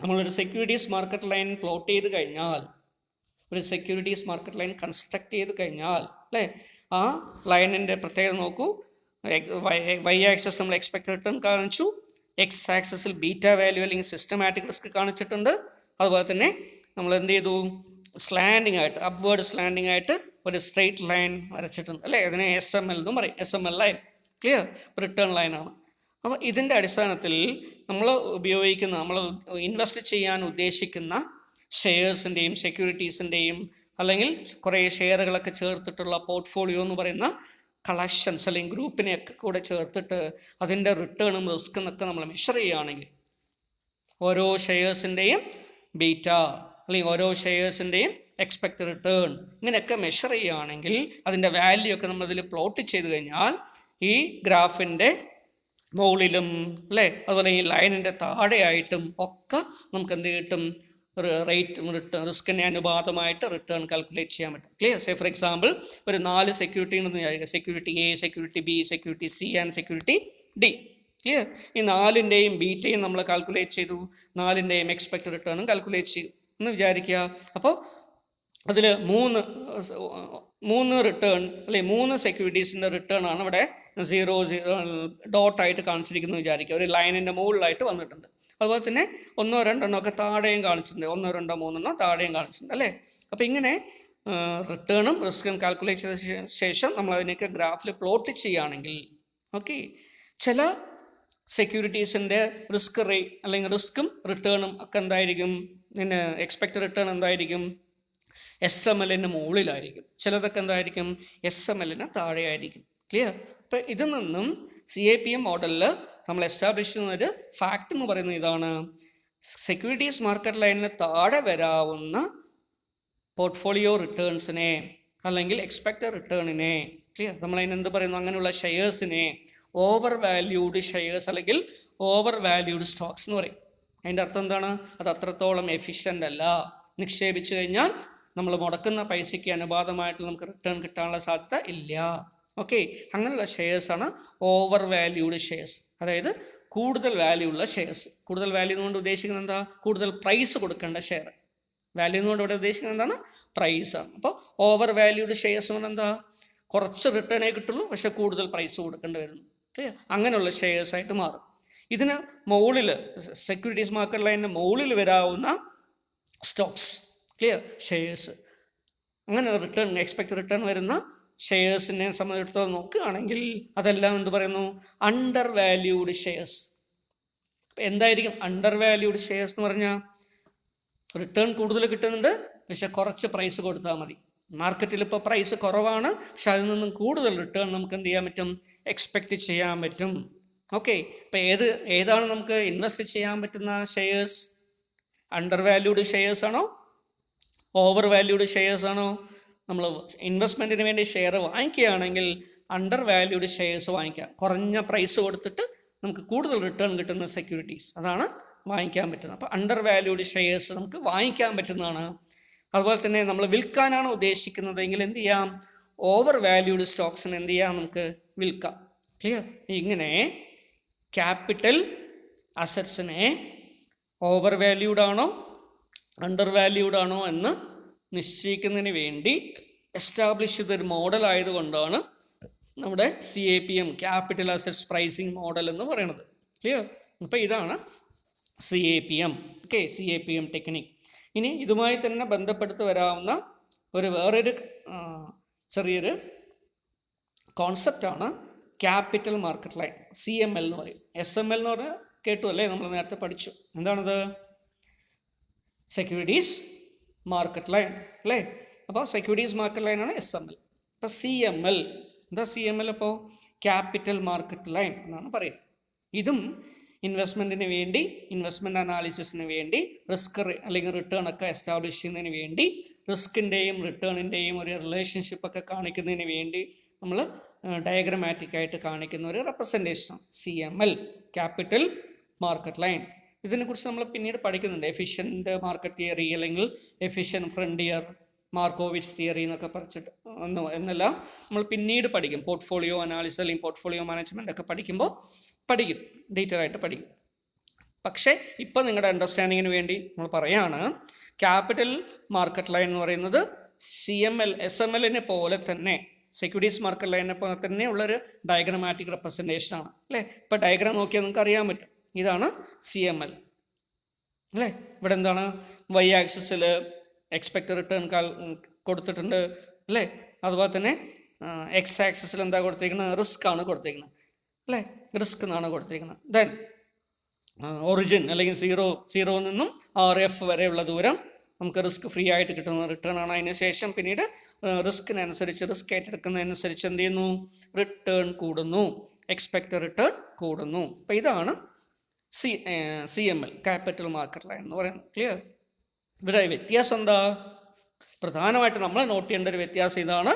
നമ്മളൊരു സെക്യൂരിറ്റീസ് മാർക്കറ്റ് ലൈൻ പ്ലോട്ട് ചെയ്ത് കഴിഞ്ഞാൽ, ഒരു സെക്യൂരിറ്റീസ് മാർക്കറ്റ് ലൈൻ കൺസ്ട്രക്ട് ചെയ്ത് കഴിഞ്ഞാൽ അല്ലേ, ആ ലൈനിൻ്റെ പ്രത്യേകത നോക്കൂ. y ആക്സസ് നമ്മൾ എക്സ്പെക്റ്റഡ് റിട്ടേൺ കാണിച്ചു, x ആക്സസിൽ ബീറ്റ വാല്യൂ അല്ലെങ്കിൽ സിസ്റ്റമാറ്റിക് റിസ്ക് കാണിച്ചിട്ടുണ്ട്. അതുപോലെ തന്നെ നമ്മൾ എന്ത് ചെയ്തു, സ്ലാൻഡിങ് ആയിട്ട്, അപ്വേർഡ് സ്ലാൻഡിങ് ആയിട്ട് ഒരു സ്ട്രെയിറ്റ് ലൈൻ വരച്ചിട്ടുണ്ട് അല്ലേ. അതിനെ SML എന്നും പറയും. SML line. ക്ലിയർ. റിട്ടേൺ ലൈനാണ്. അപ്പോൾ ഇതിൻ്റെ അടിസ്ഥാനത്തിൽ നമ്മൾ ഉപയോഗിക്കുന്ന, നമ്മൾ ഇൻവെസ്റ്റ് ചെയ്യാൻ ഉദ്ദേശിക്കുന്ന ഷെയർസിൻ്റെയും സെക്യൂരിറ്റീസിൻ്റെയും അല്ലെങ്കിൽ കുറേ ഷെയറുകളൊക്കെ ചേർത്തിട്ടുള്ള പോർട്ട്ഫോളിയോ എന്ന് പറയുന്ന കളക്ഷൻസ് അല്ലെങ്കിൽ ഗ്രൂപ്പിനെയൊക്കെ കൂടെ ചേർത്തിട്ട് അതിൻ്റെ റിട്ടേണും റിസ്ക്കും ഒക്കെ നമ്മൾ മെഷർ ചെയ്യുകയാണെങ്കിൽ, ഓരോ ഷെയർസിൻ്റെയും ബീറ്റ അല്ലെങ്കിൽ ഓരോ ഷെയർസിൻ്റെയും എക്സ്പെക്റ്റഡ് റിട്ടേൺ ഇങ്ങനെയൊക്കെ മെഷർ ചെയ്യുകയാണെങ്കിൽ അതിൻ്റെ വാല്യൂ ഒക്കെ നമ്മളതിൽ പ്ലോട്ട് ചെയ്ത് കഴിഞ്ഞാൽ ഈ ഗ്രാഫിൻ്റെ മുകളിലും അല്ലേ, അതുപോലെ ഈ ലൈനിൻ്റെ താഴെയായിട്ടും ഒക്കെ നമുക്ക് എന്ത് കിട്ടും, റേറ്റ് റിട്ടേൺ റിസ്കിനെ അനുപാതമായിട്ട് റിട്ടേൺ കാൽക്കുലേറ്റ് ചെയ്യാൻ പറ്റും. ക്ലിയർ. സേ ഫോർ എക്സാമ്പിൾ ഒരു 4 സെക്യൂരിറ്റി ഉണ്ടെന്ന് വിചാരിക്കുക. Security A, security B, security C and security D. Clear. ഈ 4ൻ്റെയും ബീറ്റയും നമ്മൾ കാൽക്കുലേറ്റ് ചെയ്തു, 4ൻ്റെയും എക്സ്പെക്റ്റഡ് റിട്ടേണും കാൽക്കുലേറ്റ് ചെയ്തു എന്ന് വിചാരിക്കുക. അപ്പോൾ അതിൽ 3 റിട്ടേൺ അല്ലെ 3 സെക്യൂരിറ്റീസിൻ്റെ റിട്ടേൺ ആണ് ഇവിടെ 0 ഡോട്ടായിട്ട് കാണിച്ചിരിക്കുന്നത് വിചാരിക്കുക. ഒരു ലൈനിൻ്റെ മുകളിലായിട്ട് വന്നിട്ടുണ്ട്. അതുപോലെ തന്നെ 1, 2 ഒക്കെ താഴെയും കാണിച്ചിട്ടുണ്ട്. 1, 2, 3 താഴെയും കാണിച്ചിട്ടുണ്ട് അല്ലേ. അപ്പോൾ ഇങ്ങനെ റിട്ടേണും റിസ്ക്കും കാൽക്കുലേറ്റ് ചെയ്ത ശേഷം നമ്മൾ അതിനൊക്കെ ഗ്രാഫിൽ പ്ലോട്ട് ചെയ്യുകയാണെങ്കിൽ ഓക്കെ, ചില സെക്യൂരിറ്റീസിൻ്റെ റിസ്ക് റേറ്റ് അല്ലെങ്കിൽ റിസ്ക്കും റിട്ടേണും ഒക്കെ എന്തായിരിക്കും, പിന്നെ എക്സ്പെക്റ്റഡ് റിട്ടേൺ എന്തായിരിക്കും, SMLന് മുകളിലായിരിക്കും. ചിലതൊക്കെ എന്തായിരിക്കും, SMLന് താഴെയായിരിക്കും. ക്ലിയർ. അപ്പോൾ ഇതിൽ നിന്നും CAPM മോഡലിൽ നമ്മൾ എസ്റ്റാബ്ലിഷ് ചെയ്യുന്ന ഒരു ഫാക്റ്റ് എന്ന് പറയുന്നത് ഇതാണ്, സെക്യൂരിറ്റീസ് മാർക്കറ്റ് ലൈനിന് താഴെ വരാവുന്ന പോർട്ട്ഫോളിയോ റിട്ടേൺസിനെ അല്ലെങ്കിൽ എക്സ്പെക്റ്റഡ് റിട്ടേണിനെ, ക്ലിയർ, നമ്മളതിനെന്ത് പറയുന്നു, അങ്ങനെയുള്ള ഷെയർസിനെ ഓവർ വാല്യൂഡ് ഷെയർസ് അല്ലെങ്കിൽ ഓവർ വാല്യൂഡ് സ്റ്റോക്സ് എന്ന് പറയും. അതിൻ്റെ അർത്ഥം എന്താണ്, അത് അത്രത്തോളം എഫിഷ്യൻ്റ് അല്ല. നിക്ഷേപിച്ചു കഴിഞ്ഞാൽ നമ്മൾ മുടക്കുന്ന പൈസയ്ക്ക് അനുപാതമായിട്ട് നമുക്ക് റിട്ടേൺ കിട്ടാനുള്ള സാധ്യത ഇല്ല. ഓക്കെ, അങ്ങനെയുള്ള ഷെയർസാണ് ഓവർ വാല്യൂഡ് ഷെയർസ്. അതായത് കൂടുതൽ വാല്യൂ ഉള്ള ഷെയർസ്. കൂടുതൽ വാല്യൂ കൊണ്ട് ഉദ്ദേശിക്കുന്നത് എന്താ, കൂടുതൽ പ്രൈസ് കൊടുക്കേണ്ട ഷെയർ. വാല്യൂ കൊണ്ട് ഇവിടെ ഉദ്ദേശിക്കുന്നത് എന്താണ്, പ്രൈസാണ്. അപ്പോൾ ഓവർ വാല്യൂഡ് ഷെയർസ് കൊണ്ട് എന്താ, കുറച്ച് റിട്ടേണേ കിട്ടുള്ളൂ പക്ഷെ കൂടുതൽ പ്രൈസ് കൊടുക്കേണ്ടി വരുന്നു. ക്ലിയർ. അങ്ങനെയുള്ള ഷെയർസായിട്ട് മാറും. ഇതിന് മുകളിൽ സെക്യൂരിറ്റീസ് മാർക്കറ്റ് ലൈനിന് മുകളിൽ വരാവുന്ന സ്റ്റോക്സ്, ക്ലിയർ, ഷെയർസ്, അങ്ങനെ റിട്ടേൺ എക്സ്പെക്ട് റിട്ടേൺ വരുന്ന ഷെയർസിനെ സംബന്ധിച്ചിടത്തോളം നോക്കുകയാണെങ്കിൽ അതെല്ലാം എന്ത് പറയുന്നു, അണ്ടർ വാല്യൂഡ് ഷെയർസ്. അപ്പം എന്തായിരിക്കും അണ്ടർ വാല്യൂഡ് ഷെയർസ് എന്ന് പറഞ്ഞാൽ, റിട്ടേൺ കൂടുതൽ കിട്ടുന്നുണ്ട് പക്ഷെ കുറച്ച് പ്രൈസ് കൊടുത്താൽ മതി. മാർക്കറ്റിൽ ഇപ്പോൾ പ്രൈസ് കുറവാണ് പക്ഷെ അതിൽ നിന്നും കൂടുതൽ റിട്ടേൺ നമുക്ക് എന്ത് ചെയ്യാൻ പറ്റും, എക്സ്പെക്റ്റ് ചെയ്യാൻ പറ്റും. ഓക്കെ, ഇപ്പം ഏതാണ് നമുക്ക് ഇൻവെസ്റ്റ് ചെയ്യാൻ പറ്റുന്ന ഷെയർസ്, അണ്ടർ വാല്യൂഡ് ഷെയർസ് ആണോ ഓവർ വാല്യൂഡ് ഷെയർസ് ആണോ? നമ്മൾ ഇൻവെസ്റ്റ്മെൻറ്റിന് വേണ്ടി ഷെയർ വാങ്ങിക്കുകയാണെങ്കിൽ അണ്ടർ വാല്യൂഡ് ഷെയർസ് വാങ്ങിക്കാം. കുറഞ്ഞ പ്രൈസ് കൊടുത്തിട്ട് നമുക്ക് കൂടുതൽ റിട്ടേൺ കിട്ടുന്ന സെക്യൂരിറ്റീസ്, അതാണ് വാങ്ങിക്കാൻ പറ്റുന്നത്. അപ്പോൾ അണ്ടർ വാല്യൂഡ് ഷെയർസ് നമുക്ക് വാങ്ങിക്കാൻ പറ്റുന്നതാണ്. അതുപോലെ തന്നെ നമ്മൾ വിൽക്കാനാണ് ഉദ്ദേശിക്കുന്നതെങ്കിൽ എന്ത് ചെയ്യാം, ഓവർ വാല്യൂഡ് സ്റ്റോക്സിന് എന്ത് ചെയ്യാം, നമുക്ക് വിൽക്കാം. ക്ലിയർ. ഇങ്ങനെ ക്യാപിറ്റൽ അസറ്റ്സിനെ ഓവർ വാല്യൂഡ് ആണോ അണ്ടർ വാല്യൂഡ് ആണോ എന്ന് നിശ്ചയിക്കുന്നതിന് വേണ്ടി എസ്റ്റാബ്ലിഷ് ചെയ്തൊരു മോഡൽ ആയതുകൊണ്ടാണ് നമ്മുടെ CAPM capital assets pricing model എന്ന് പറയുന്നത്. ക്ലിയർ? അപ്പോൾ ഇതാണ് CAPM. Okay, CAPM technique. ഇനി ഇതുമായി തന്നെ ബന്ധപ്പെടുത്തി വരാവുന്ന വേറൊരു ചെറിയൊരു കോൺസെപ്റ്റാണ് ക്യാപിറ്റൽ മാർക്കറ്റ് ലൈൻ, CML എന്ന് പറയും. SML എന്ന് പറഞ്ഞാൽ കേട്ടു അല്ലേ, നമ്മൾ നേരത്തെ പഠിച്ചു. എന്താണത്? സെക്യൂരിറ്റീസ് മാർക്കറ്റ് ലൈൻ അല്ലേ. അപ്പോൾ സെക്യൂരിറ്റീസ് മാർക്കറ്റ് ലൈനാണ് SML. അപ്പോൾ CML എന്താ? CML അപ്പോൾ ക്യാപിറ്റൽ മാർക്കറ്റ് ലൈൻ എന്നാണ് പറയുക. ഇതും ഇൻവെസ്റ്റ്മെൻറ്റിന് വേണ്ടി, ഇൻവെസ്റ്റ്മെൻറ്റ് അനാലിസിസിന് വേണ്ടി, റിസ്ക് അല്ലെങ്കിൽ റിട്ടേൺ ഒക്കെ എസ്റ്റാബ്ലിഷ് ചെയ്യുന്നതിന് വേണ്ടി, റിസ്കിൻ്റെയും റിട്ടേണിൻ്റെയും ഒരു റിലേഷൻഷിപ്പൊക്കെ കാണിക്കുന്നതിന് വേണ്ടി നമ്മൾ ഡയഗ്രമാറ്റിക് ആയിട്ട് കാണിക്കുന്ന ഒരു representation CML capital market line. ഇതിനെക്കുറിച്ച് നമ്മൾ പിന്നീട് പഠിക്കുന്നുണ്ട്. എഫിഷ്യൻ്റ് മാർക്കറ്റ് തിയറി അല്ലെങ്കിൽ എഫിഷ്യൻ്റ് ഫ്രണ്ടിയർ, മാർക്കോവിറ്റ്സ് തിയറി എന്നൊക്കെ എന്നെല്ലാം നമ്മൾ പിന്നീട് പഠിക്കും. പോർട്ട്ഫോളിയോ അനാലിസിസ് അല്ലെങ്കിൽ പോർട്ട്ഫോളിയോ മാനേജ്മെൻ്റ് ഒക്കെ പഠിക്കും, ഡീറ്റെയിൽ ആയിട്ട് പഠിക്കും. പക്ഷേ ഇപ്പോൾ നിങ്ങളുടെ അണ്ടർസ്റ്റാൻഡിങ്ങിന് വേണ്ടി നമ്മൾ പറയാണ്, ക്യാപിറ്റൽ മാർക്കറ്റ് ലൈൻ എന്ന് പറയുന്നത് SMLനെ പോലെ തന്നെ, സെക്യൂരിറ്റീസ് മാർക്കറ്റ് ലൈനിനെ പോലെ തന്നെ ഉള്ളൊരു ഡയഗ്രമാറ്റിക് റെപ്രസെൻറ്റേഷൻ ആണ് അല്ലേ. ഇപ്പോൾ ഡയഗ്രാം നോക്കിയാൽ നിങ്ങൾക്ക് അറിയാൻ പറ്റും. ഇതാണ് CML അല്ലേ. ഇവിടെ എന്താണ്? Y ആക്സിസിൽ എക്സ്പെക്റ്റഡ് റിട്ടേൺ കൊടുത്തിട്ടുണ്ട് അല്ലേ. അതുപോലെ തന്നെ X ആക്സിസിൽ എന്താ കൊടുത്തിരിക്കുന്നത്? റിസ്ക് ആണ് കൊടുത്തിരിക്കുന്നത് അല്ലേ. റിസ്ക് എന്നാണ് കൊടുത്തിരിക്കുന്നത്. ദെൻ ഒറിജിൻ അല്ലെങ്കിൽ സീറോയിൽ നിന്നും RF വരെയുള്ള ദൂരം നമുക്ക് റിസ്ക് ഫ്രീ ആയിട്ട് കിട്ടുന്ന റിട്ടേൺ ആണ്. അതിന് ശേഷം പിന്നീട് റിസ്കിനനുസരിച്ച്, റിസ്ക് ഏറ്റെടുക്കുന്നതിനനുസരിച്ച് എന്ത് ചെയ്യുന്നു? റിട്ടേൺ കൂടുന്നു, എക്സ്പെക്റ്റഡ് റിട്ടേൺ കൂടുന്നു. അപ്പോൾ ഇതാണ് CML ക്യാപിറ്റൽ മാർക്കറ്റ് ലൈൻ എന്ന് പറയുന്നത്. ക്ലിയർ? ഇവിടെ വ്യത്യാസം എന്താ? പ്രധാനമായിട്ട് നമ്മൾ നോട്ട് ചെയ്യേണ്ട ഒരു വ്യത്യാസം ഇതാണ്.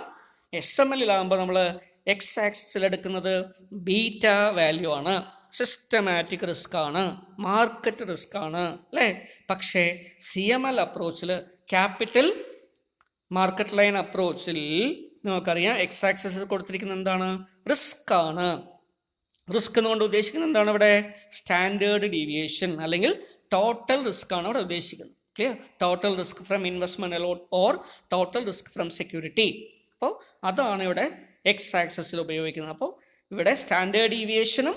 SMLലാകുമ്പോൾ നമ്മൾ X ആക്സിസിൽ എടുക്കുന്നത് ബീറ്റ വാല്യൂ ആണ്, സിസ്റ്റമാറ്റിക് റിസ്ക് ആണ്, മാർക്കറ്റ് റിസ്ക് ആണ് അല്ലേ. പക്ഷേ CML അപ്രോച്ചിൽ, ക്യാപിറ്റൽ മാർക്കറ്റ് ലൈൻ അപ്രോച്ചിൽ നമുക്കറിയാം X ആക്സിസിൽ കൊടുത്തിരിക്കുന്നത് എന്താണ്? റിസ്ക് ആണ്. റിസ്ക് എന്നുകൊണ്ട് ഉദ്ദേശിക്കുന്നത് എന്താണ്? ഇവിടെ സ്റ്റാൻഡേർഡ് ഡീവിയേഷൻ അല്ലെങ്കിൽ ടോട്ടൽ റിസ്ക് ആണ് ഇവിടെ ഉദ്ദേശിക്കുന്നത്. Clear? Total risk from investment a lot or total risk from security. അപ്പോൾ അതാണ് ഇവിടെ X ആക്സിസിൽ ഉപയോഗിക്കുന്നത്. അപ്പോൾ ഇവിടെ സ്റ്റാൻഡേർഡ് ഡീവിയേഷനും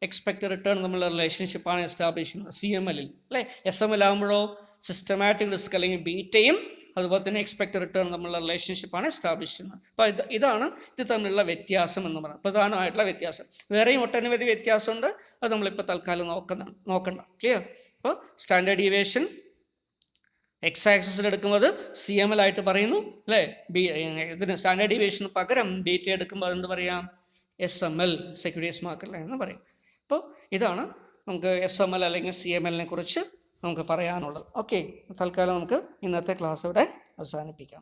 എക്സ്പെക്റ്റഡ് റിട്ടേൺ തമ്മിലുള്ള റിലേഷൻഷിപ്പാണ് എസ്റ്റാബ്ലിഷ് ചെയ്യുന്നത് CMLൽ അല്ലേ. SML ആകുമ്പോഴോ സിസ്റ്റമാറ്റിക് റിസ്ക് അല്ലെങ്കിൽ ബീറ്റയും അതുപോലെ തന്നെ എക്സ്പെക്റ്റഡ് റിട്ടേൺ തമ്മിലുള്ള റിലേഷൻഷിപ്പാണ് എസ്റ്റാബ്ലിഷ് ചെയ്യുന്നത്. അപ്പോൾ ഇതാണ് ഇത് തമ്മിലുള്ള വ്യത്യാസം എന്ന് പറയുന്നത്, പ്രധാനമായിട്ടുള്ള വ്യത്യാസം. വേറെയും ഒട്ടനവധി വ്യത്യാസമുണ്ട്, അത് നമ്മളിപ്പോൾ തൽക്കാലം നോക്കണ്ട. ക്ലിയർ? അപ്പോൾ സ്റ്റാൻഡേർഡ് ഡീവിയേഷൻ X ആക്സിസിൽ എടുക്കുന്നത് CML ആയിട്ട് പറയുന്നു അല്ലേ. ഇതിന് സ്റ്റാൻഡേർഡ് ഡീവിയേഷന് പകരം ബീറ്റ എടുക്കുമ്പോൾ അതെന്ത് പറയാം? SML സെക്യൂരിറ്റീസ് മാർക്കറ്റ് ലൈൻ എന്ന് പറയും. അപ്പോൾ ഇതാണ് നമുക്ക് SML അല്ലെങ്കിൽ CMLനെ കുറിച്ച് നമുക്ക് പറയാനുള്ളത്. ഓക്കെ, തൽക്കാലം നമുക്ക് ഇന്നത്തെ ക്ലാസ് ഇവിടെ അവസാനിപ്പിക്കാം.